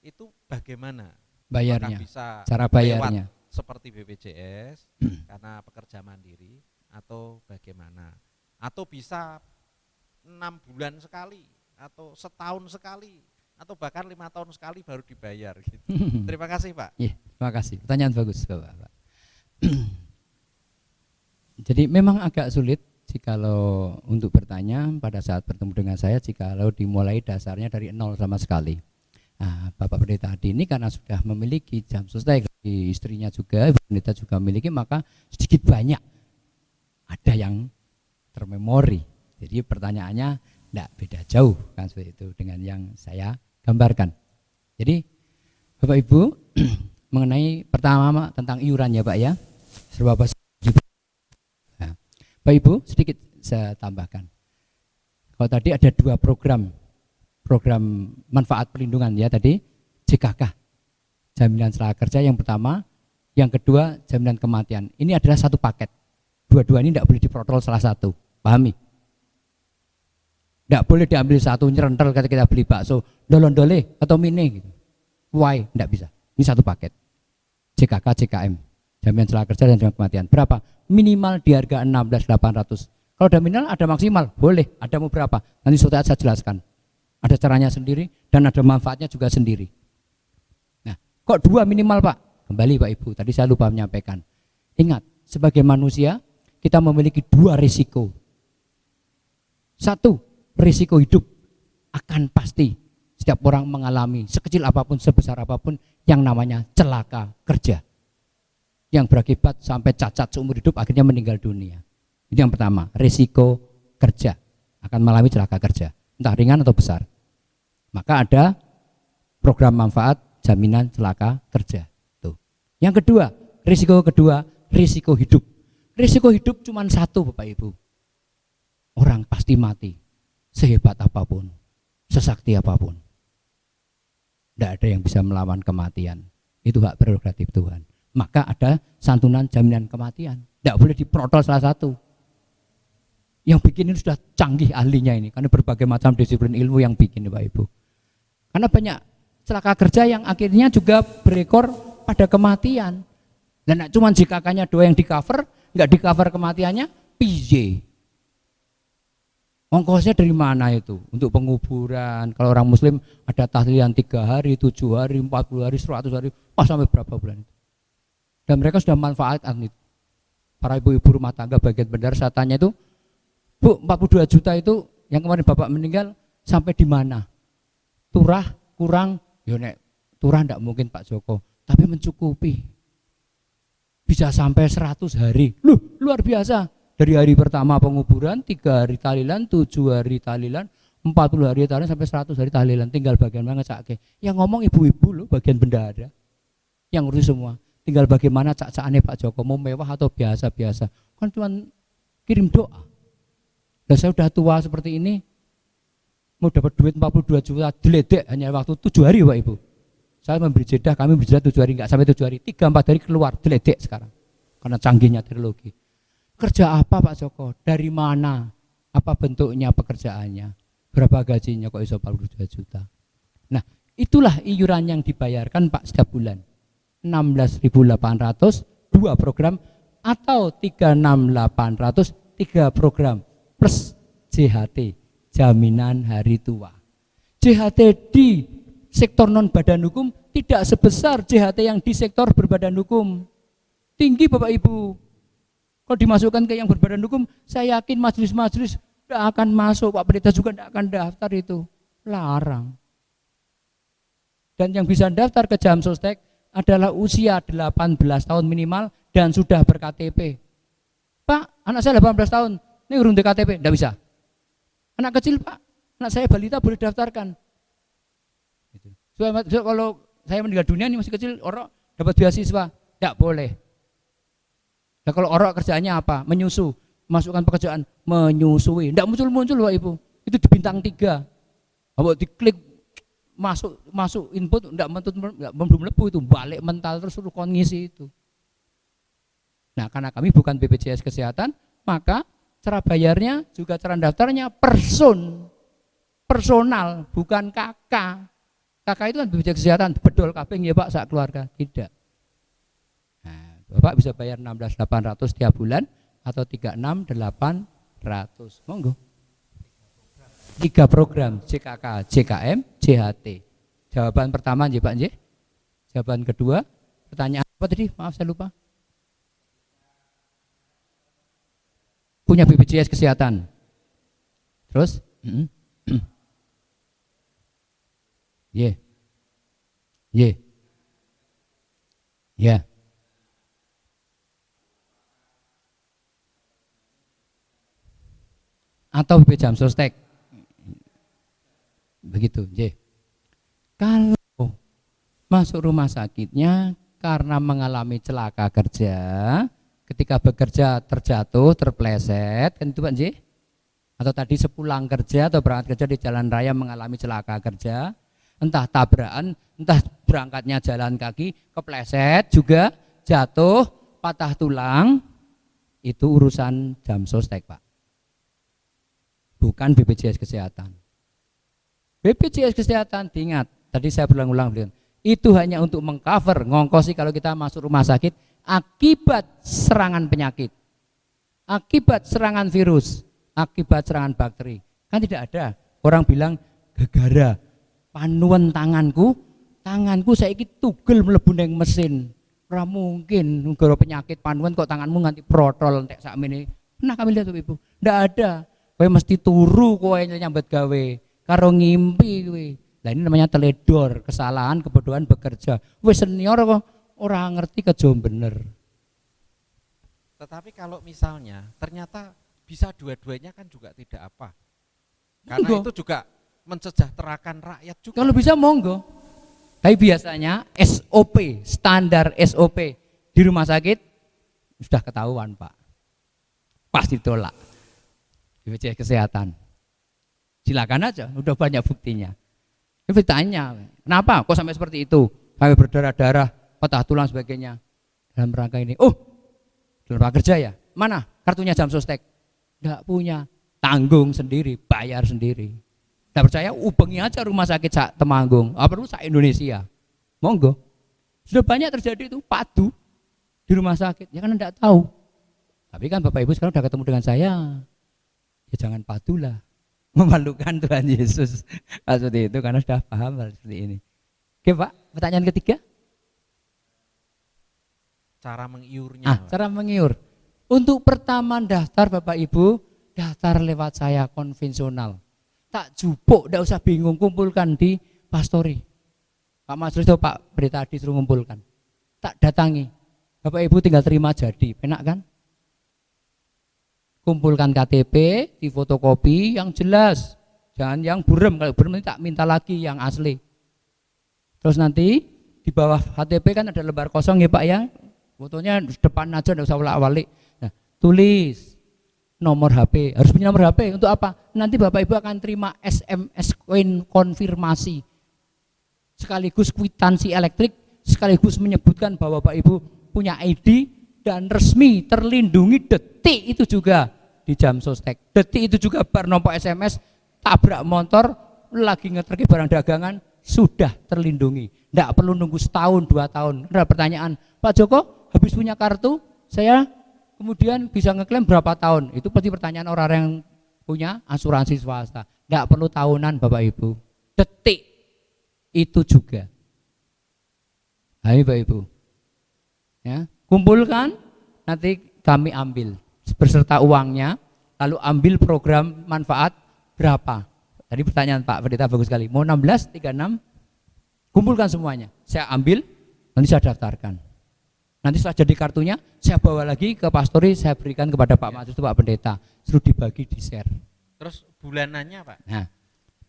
itu bagaimana? Bayarnya, bisa cara bayarnya seperti BPJS karena pekerja mandiri atau bagaimana? Atau bisa 6 bulan sekali atau setahun sekali atau bahkan 5 tahun sekali baru dibayar gitu. Terima kasih Pak. Ya, terima kasih. Pertanyaan bagus Bapak. Jadi memang agak sulit jikalau untuk bertanya pada saat bertemu dengan saya jikalau dimulai dasarnya dari nol sama sekali. Nah, Bapak Pendeta Adi ini karena sudah memiliki jam sostek, istrinya juga, pendeta juga memiliki, maka sedikit banyak ada yang termemori. Jadi pertanyaannya tidak beda jauh kan seperti itu dengan yang saya gambarkan. Jadi Bapak Ibu mengenai pertama tentang iuran ya Pak ya. Nah, Bapak Ibu sedikit saya tambahkan. Kalau tadi ada dua program manfaat perlindungan ya tadi, JKK, jaminan setelah kerja yang pertama, yang kedua jaminan kematian. Ini adalah satu paket. Dua-dua ini tidak boleh diprotol salah satu. Pahami? Tidak boleh diambil satu nyerentel ketika kita beli bakso, dolon-dole atau mini gitu. Why? Tidak bisa. Ini satu paket. JKK, JKM, jaminan setelah kerja dan jaminan kematian. Berapa? Minimal di harga 16.800. Kalau ada minimal ada maksimal, boleh. Ada mau berapa? Nanti suatu saat saya jelaskan. Ada caranya sendiri dan ada manfaatnya juga sendiri. Nah, kok dua minimal Pak? Kembali Pak Ibu, tadi saya lupa menyampaikan. Ingat, sebagai manusia kita memiliki dua risiko. Satu, risiko hidup akan pasti setiap orang mengalami sekecil apapun, sebesar apapun yang namanya celaka kerja. Yang berakibat sampai cacat seumur hidup akhirnya meninggal dunia. Itu yang pertama, risiko kerja akan mengalami celaka kerja, entah ringan atau besar. Maka ada program manfaat jaminan celaka kerja. Tuh. Yang kedua, risiko hidup. Risiko hidup cuma satu Bapak Ibu. Orang pasti mati, sehebat apapun, sesakti apapun. Tidak ada yang bisa melawan kematian. Itu hak prerogatif Tuhan. Maka ada santunan jaminan kematian. Tidak boleh diprotol salah satu. Yang bikin ini sudah canggih ahlinya ini, karena berbagai macam disiplin ilmu yang bikin Bapak Ibu. Karena banyak celaka kerja yang akhirnya juga berekor pada kematian. Dan cuma JKK-nya doang yang di cover, nggak di cover kematiannya, PJ. Ongkosnya dari mana itu? Untuk penguburan. Kalau orang Muslim ada tahlilan 3 hari, 7 hari, 40 hari, 100 hari, sampai berapa bulan itu. Dan mereka sudah manfaatkan itu. Para ibu-ibu rumah tangga bagian benar, saya tanya itu, Bu, 42 juta itu yang kemarin Bapak meninggal sampai di mana? Turah, kurang, ya nek turah enggak mungkin Pak Joko, tapi mencukupi. Bisa sampai 100 hari. Loh, luar biasa. Dari hari pertama penguburan, 3 hari tahlilan, 7 hari tahlilan, 40 hari tahlilan, sampai 100 hari tahlilan. Tinggal bagian mana cake. Yang ngomong ibu-ibu loh, bagian bendahara. Yang urus semua. Tinggal bagaimana cak-cakannya Pak Joko, mau mewah atau biasa-biasa. Kan cuma kirim doa. Dan saya udah tua seperti ini, mau dapat duit 42 juta, diledek hanya waktu 7 hari Pak Ibu. Saya memberi jeda, kami memberi jeda 7 hari, enggak sampai 7 hari, 3-4 hari keluar, diledek sekarang. Karena canggihnya teknologi. Kerja apa Pak Joko? Dari mana? Apa bentuknya pekerjaannya? Berapa gajinya kok iso 42 juta? Nah, itulah iuran yang dibayarkan Pak setiap bulan. 16.800 2 program atau 36.800 3 program plus JHT, jaminan hari tua. JHT di sektor non badan hukum tidak sebesar JHT yang di sektor berbadan hukum. Tinggi Bapak Ibu. Kalau dimasukkan ke yang berbadan hukum, saya yakin majelis-majelis tidak akan masuk, Pak Pendeta juga tidak akan daftar itu. Larang. Dan yang bisa daftar ke Jamsostek adalah usia 18 tahun minimal dan sudah ber-KTP. Pak, anak saya 18 tahun, ini urung KTP, tidak bisa. Anak kecil Pak, anak saya balita boleh daftarkan. So, kalau saya meninggal dunia ini masih kecil, orang dapat beasiswa, tidak boleh. Nah kalau orang kerjaannya apa? Menyusu, masukkan pekerjaan, menyusui. Tidak muncul-muncul Pak Ibu, itu di bintang 3. Kalau diklik masuk input, tidak belum lebu itu, balik mental terus suruh kon ngisi itu. Nah karena kami bukan BPJS Kesehatan, maka cara bayarnya juga cara daftarnya personal, bukan KK. KK itu kan BPJS Kesehatan, bedol kabeh ya Pak saat keluarga, tidak. Bapak bisa bayar 16.800 tiap bulan atau 36.800. Monggo. 3 program CKK, JKM, JHT. Jawaban pertama nggih Pak nggih. Jawaban kedua, pertanyaan apa tadi? Maaf saya lupa. Punya BPJS Kesehatan. Terus? Yeah. Yeah. Ya. Atau BP Jamsostek. Begitu, J. Kalau masuk rumah sakitnya karena mengalami celaka kerja, ketika bekerja terjatuh, terpleset, kan itu Pak J? Atau tadi sepulang kerja atau berangkat kerja di jalan raya mengalami celaka kerja, entah tabrakan, entah berangkatnya jalan kaki, kepleset juga, jatuh, patah tulang, itu urusan Jamsostek Pak. Bukan BPJS Kesehatan. BPJS Kesehatan, diingat, tadi saya berulang-ulang, itu hanya untuk mengcover, ngongkosi kalau kita masuk rumah sakit akibat serangan penyakit, akibat serangan virus, akibat serangan bakteri. Kan tidak ada orang bilang gegara panuan tanganku saiki tugel mlebu ning mesin. Ora mungkin gara penyakit panuan kok tanganmu nganti protol entek sakmene. Pernah kami lihat Ibu? Ndak ada. Kowe mesti turu kowe nyambet gawe karo ngimpi kowe. Lah ini namanya teledor, kesalahan, kebodohan bekerja. Wis senior kok ora ngerti kerja bener. Tetapi kalau misalnya ternyata bisa dua-duanya kan juga tidak apa. Karena itu juga mensejahterakan rakyat juga. Kalau bisa monggo. Tapi biasanya SOP, standar SOP di rumah sakit sudah ketahuan Pak. Pasti tolak. BPJS Kesehatan. Silakan aja, udah banyak buktinya. Tapi tanya, kenapa kok sampai seperti itu? Sampai berdarah-darah, patah tulang sebagainya. Dalam rangka ini, dalam rangka kerja ya? Mana kartunya Jamsostek? Enggak punya, tanggung sendiri, bayar sendiri. Tidak percaya, hubungi aja rumah sakit sak Temanggung, apa perlu sak Indonesia. Monggo. Sudah banyak terjadi itu padu di rumah sakit, ya kan enggak tahu. Tapi kan Bapak Ibu sekarang udah ketemu dengan saya. Ya jangan padu lah. memalukan Tuhan Yesus. Seperti itu karena sudah paham hal seperti ini. Oke Pak, pertanyaan ketiga. Cara mengiurnya. Pak. Cara mengiur. Untuk pertama daftar Bapak Ibu, daftar lewat saya konvensional. Tak jupuk, tidak usah bingung, kumpulkan di pastori. Pak Mas itu Pak Berita disuruh ngumpulkan. Tak datangi. Bapak Ibu tinggal terima jadi, enak kan? Kumpulkan KTP, di fotokopi yang jelas. Jangan yang burem, kalau burem tak minta lagi yang asli. Terus nanti di bawah KTP kan ada lembar kosong ya Pak ya. Fotonya depan aja, enggak usah ulak-walik. Nah, tulis nomor HP, harus punya nomor HP untuk apa? Nanti Bapak Ibu akan terima SMS konfirmasi. Sekaligus kwitansi elektrik, sekaligus menyebutkan bahwa Bapak Ibu punya ID dan resmi terlindungi detik itu juga di jam sostek. Detik itu juga bar nompo SMS, tabrak motor, lagi ngeterki barang dagangan, sudah terlindungi. Tidak perlu nunggu setahun, 2 tahun. Ada pertanyaan, Pak Joko habis punya kartu, saya kemudian bisa ngeklaim berapa tahun? Itu pasti pertanyaan orang yang punya asuransi swasta. Tidak perlu tahunan Bapak Ibu, detik itu juga. Hai Bapak Ibu, ya, kumpulkan, nanti kami ambil beserta uangnya, lalu ambil program manfaat berapa. Tadi pertanyaan Pak Pendeta bagus sekali, mau 16, 36, kumpulkan semuanya, saya ambil, nanti saya daftarkan. Nanti setelah jadi kartunya, saya bawa lagi ke pastori, saya berikan kepada Pak Mas itu Pak Pendeta, suruh dibagi, di share. Terus bulanannya Pak? Nah,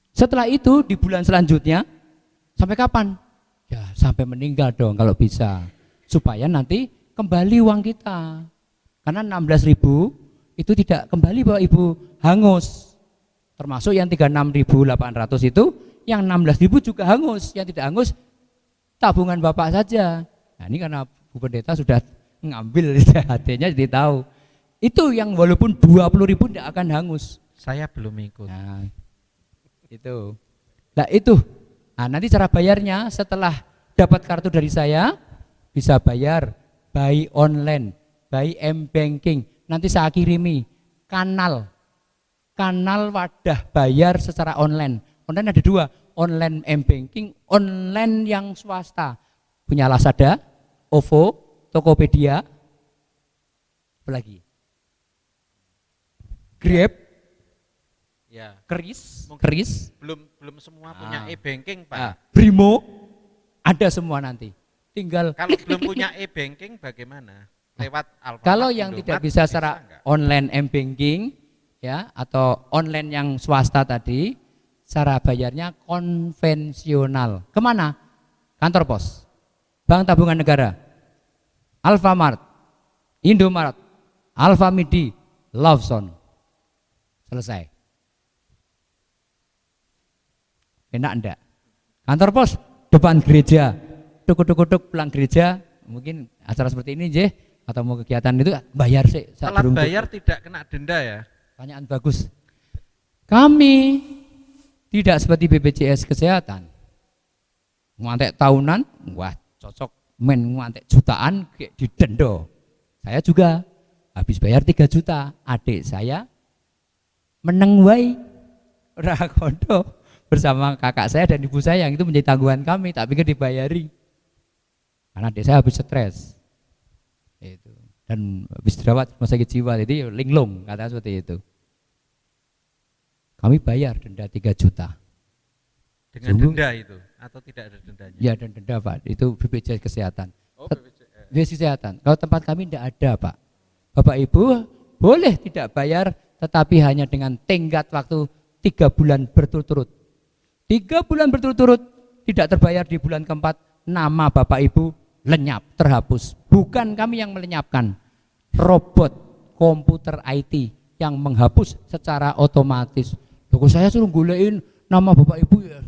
setelah itu di bulan selanjutnya, sampai kapan? Ya sampai meninggal dong kalau bisa, supaya nanti kembali uang kita. Karena 16.000 itu tidak kembali Bapak Ibu, hangus. Termasuk yang 36.800 itu, yang 16.000 juga hangus. Yang tidak hangus tabungan Bapak saja. Nah ini karena Bu Pendeta sudah ngambil hatinya jadi tahu. Itu yang walaupun 20.000 tidak akan hangus. Saya belum ikut. Nah, itu. Nah itu. Nah nanti cara bayarnya setelah dapat kartu dari saya, bisa bayar by online, by M-Banking. Nanti saya kirimi kanal wadah bayar secara online. Online ada 2, online M-Banking, online yang swasta. Punya Lazada, OVO, Tokopedia, apalagi? Grab, Ya. Kris, Belum semua punya e-banking Pak. Brimo, ada semua nanti. Tinggal Kalau belum punya e-banking bagaimana? Lewat Alfamart. Kalau yang Indomaret, tidak bisa secara enggak? online M-Banking ya atau online yang swasta tadi, cara bayarnya konvensional. Kemana? Kantor pos, Bank Tabungan Negara, Alfamart, Indomaret, Alfamidi, Lawson. Selesai. Enak enggak? Kantor pos depan gereja, tuk pulang gereja, mungkin acara seperti ini je, atau mau kegiatan itu bayar sih. Telat bayar tidak kena denda ya? Pertanyaan bagus. Kami tidak seperti BPJS Kesehatan. Ngantek tahunan, wah cocok men ngantek jutaan kayak didendo. Saya juga habis bayar 3 juta. Adik saya meneng wae ora kondo bersama kakak saya dan ibu saya yang itu menjadi tanggungan kami, tak pikir dibayari. Karena adik saya habis stres. Itu. Dan habis dirawat rumah sakit jiwa, jadi linglung katanya seperti itu. Kami bayar denda 3 juta. Dengan denda itu atau tidak ada dendanya? Ya, dan denda Pak, itu BPJS Kesehatan. Oh, BPJS. BPJS Kesehatan. Kalau tempat kami tidak ada Pak. Bapak Ibu boleh tidak bayar, tetapi hanya dengan tenggat waktu 3 bulan berturut-turut. 3 bulan berturut-turut tidak terbayar, di bulan keempat nama Bapak Ibu lenyap, terhapus. Bukan kami yang melenyapkan, robot komputer IT yang menghapus secara otomatis. Loh, saya suruh golein nama Bapak Ibu ya,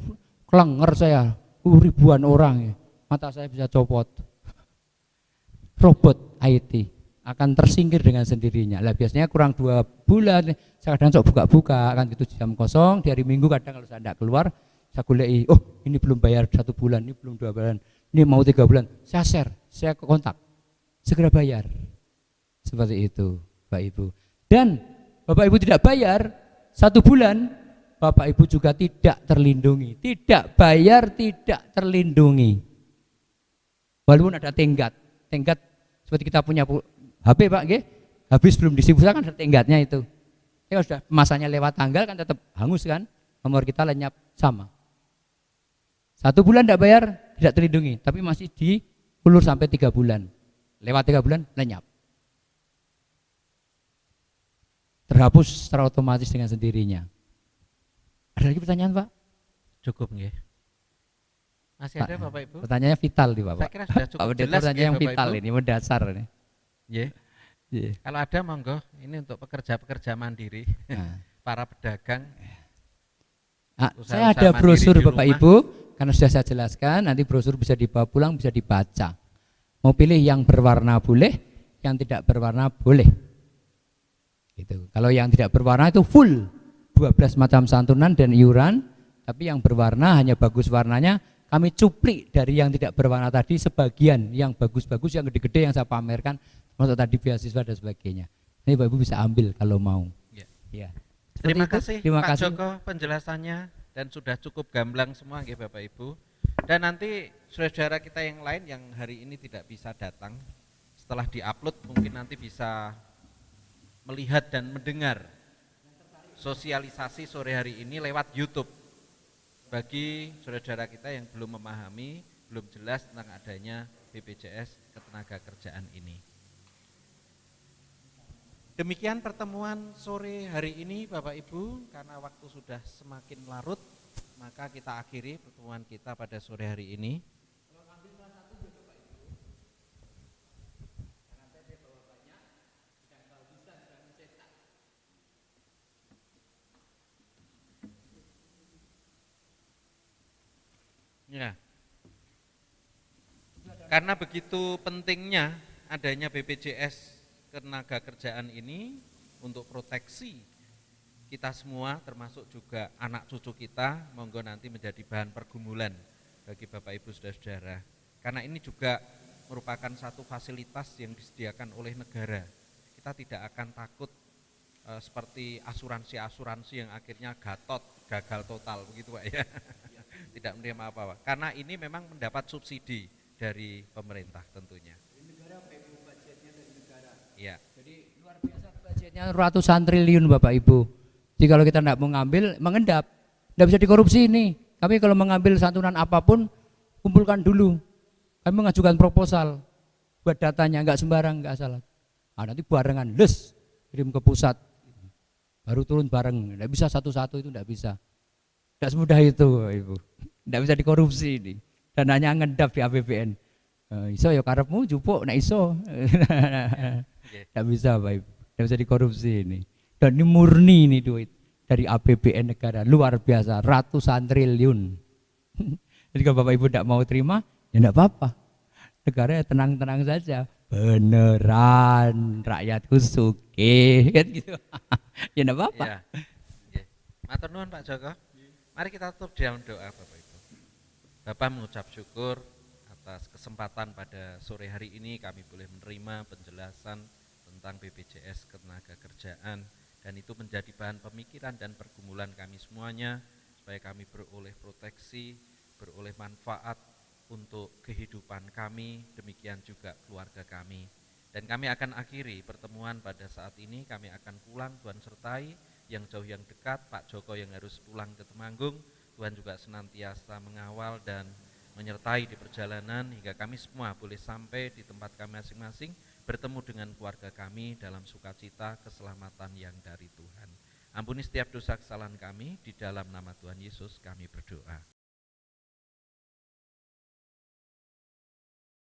kelenger saya, ribuan orang ya, mata saya bisa copot. Robot IT akan tersingkir dengan sendirinya. Lah biasanya kurang 2 bulan, saya kadang sok buka-buka, akan gitu jam kosong, di hari Minggu kadang kalau saya tidak keluar, saya golei, oh ini belum bayar 1 bulan, ini belum 2 bulan, ini mau 3 bulan, saya share, saya kontak, segera bayar. Seperti itu Bapak Ibu. Dan Bapak Ibu tidak bayar 1 bulan, Bapak Ibu juga tidak terlindungi. Tidak bayar, tidak terlindungi. Walaupun ada tenggat seperti kita punya HP Pak, nggih. Habis belum disibukkan kan ada tenggatnya itu. Ya sudah masanya lewat tanggal kan tetap hangus kan, nomor kita lenyap sama. 1 bulan tidak bayar, tidak terlindungi, tapi masih diulur sampai 3 bulan. Lewat 3 bulan lenyap. Terhapus secara otomatis dengan sendirinya. Ada lagi pertanyaan Pak? Cukup nggih. Masih ada Bapak Ibu? Pertanyaannya vital nih Bapak. Saya kira sudah cukup Pak Pendeta jelas pertanyaan nggih, yang Bapak vital Ibu. ini, mendasar ini. Nggih. Iya. Kalau ada monggo, ini untuk pekerja-pekerja mandiri, Nah. para pedagang. Saya Usaha-usaha ada mandiri brosur di Bapak rumah. Ibu, karena sudah saya jelaskan, nanti brosur bisa dibawa pulang, bisa dibaca. Mau pilih yang berwarna boleh, yang tidak berwarna boleh. Gitu. Kalau yang tidak berwarna itu full 12 macam santunan dan iuran, tapi yang berwarna hanya bagus warnanya, kami cuplik dari yang tidak berwarna tadi sebagian, yang bagus-bagus, yang gede-gede yang saya pamerkan, termasuk tadi beasiswa dan sebagainya. Ini Bapak Ibu bisa ambil kalau mau. Ya. Ya. Terima Seperti itu. kasih Terima Pak kasih. Joko penjelasannya dan sudah cukup gamblang semua nggih Bapak Ibu. Dan nanti saudara kita yang lain yang hari ini tidak bisa datang, setelah diupload mungkin nanti bisa melihat dan mendengar sosialisasi sore hari ini lewat YouTube. Bagi saudara kita yang belum memahami, belum jelas tentang adanya BPJS Ketenagakerjaan ini. Demikian pertemuan sore hari ini Bapak Ibu, karena waktu sudah semakin larut, maka kita akhiri pertemuan kita pada sore hari ini. Ya. Karena begitu pentingnya adanya BPJS Ketenagakerjaan ini untuk proteksi kita semua, termasuk juga anak cucu kita, monggo nanti menjadi bahan pergumulan bagi Bapak Ibu saudara-saudara. Karena ini juga merupakan satu fasilitas yang disediakan oleh negara. Kita tidak akan takut seperti asuransi-asuransi yang akhirnya gagal total begitu Pak ya. Tidak menerima apa-apa. Karena ini memang mendapat subsidi dari pemerintah tentunya. Iya. Jadi luar biasa budgetnya ratusan triliun Bapak Ibu. Jadi kalau kita tidak mau ngambil, mengendap, tidak bisa dikorupsi ini. Kami kalau mengambil santunan apapun, kumpulkan dulu. Kami mengajukan proposal buat datanya, enggak sembarang, enggak salah. Nanti barengan, kirim ke pusat, baru turun bareng. Tidak bisa satu-satu, itu tidak bisa. Tidak semudah itu Bapak Ibu. Tidak bisa dikorupsi ini. Dan hanya ngendap di APBN. Iso ya karepmu jupuk, nek iso. Tidak bisa Bapak Ibu. Tidak bisa dikorupsi ini. Dan ini murni ini duit dari APBN negara, luar biasa, ratusan triliun. Jadi kalau Bapak Ibu tidak mau terima, ya tidak apa-apa. Negara ya tenang-tenang saja. Beneran rakyatku sugih kan gitu. Ya tidak apa-apa. Ya. Matur nuwun Pak Joko. Mari kita tutup dengan doa Bapak Ibu. Bapak mengucap syukur atas kesempatan pada sore hari ini kami boleh menerima penjelasan tentang BPJS Ketenagakerjaan, dan itu menjadi bahan pemikiran dan pergumulan kami semuanya supaya kami beroleh proteksi, beroleh manfaat untuk kehidupan kami, demikian juga keluarga kami. Dan kami akan akhiri pertemuan pada saat ini, kami akan pulang, Tuhan sertai yang jauh yang dekat, Pak Joko yang harus pulang ke Temanggung, Tuhan juga senantiasa mengawal dan menyertai di perjalanan hingga kami semua boleh sampai di tempat kami masing-masing, bertemu dengan keluarga kami dalam sukacita keselamatan yang dari Tuhan. Ampuni setiap dosa kesalahan kami, di dalam nama Tuhan Yesus kami berdoa.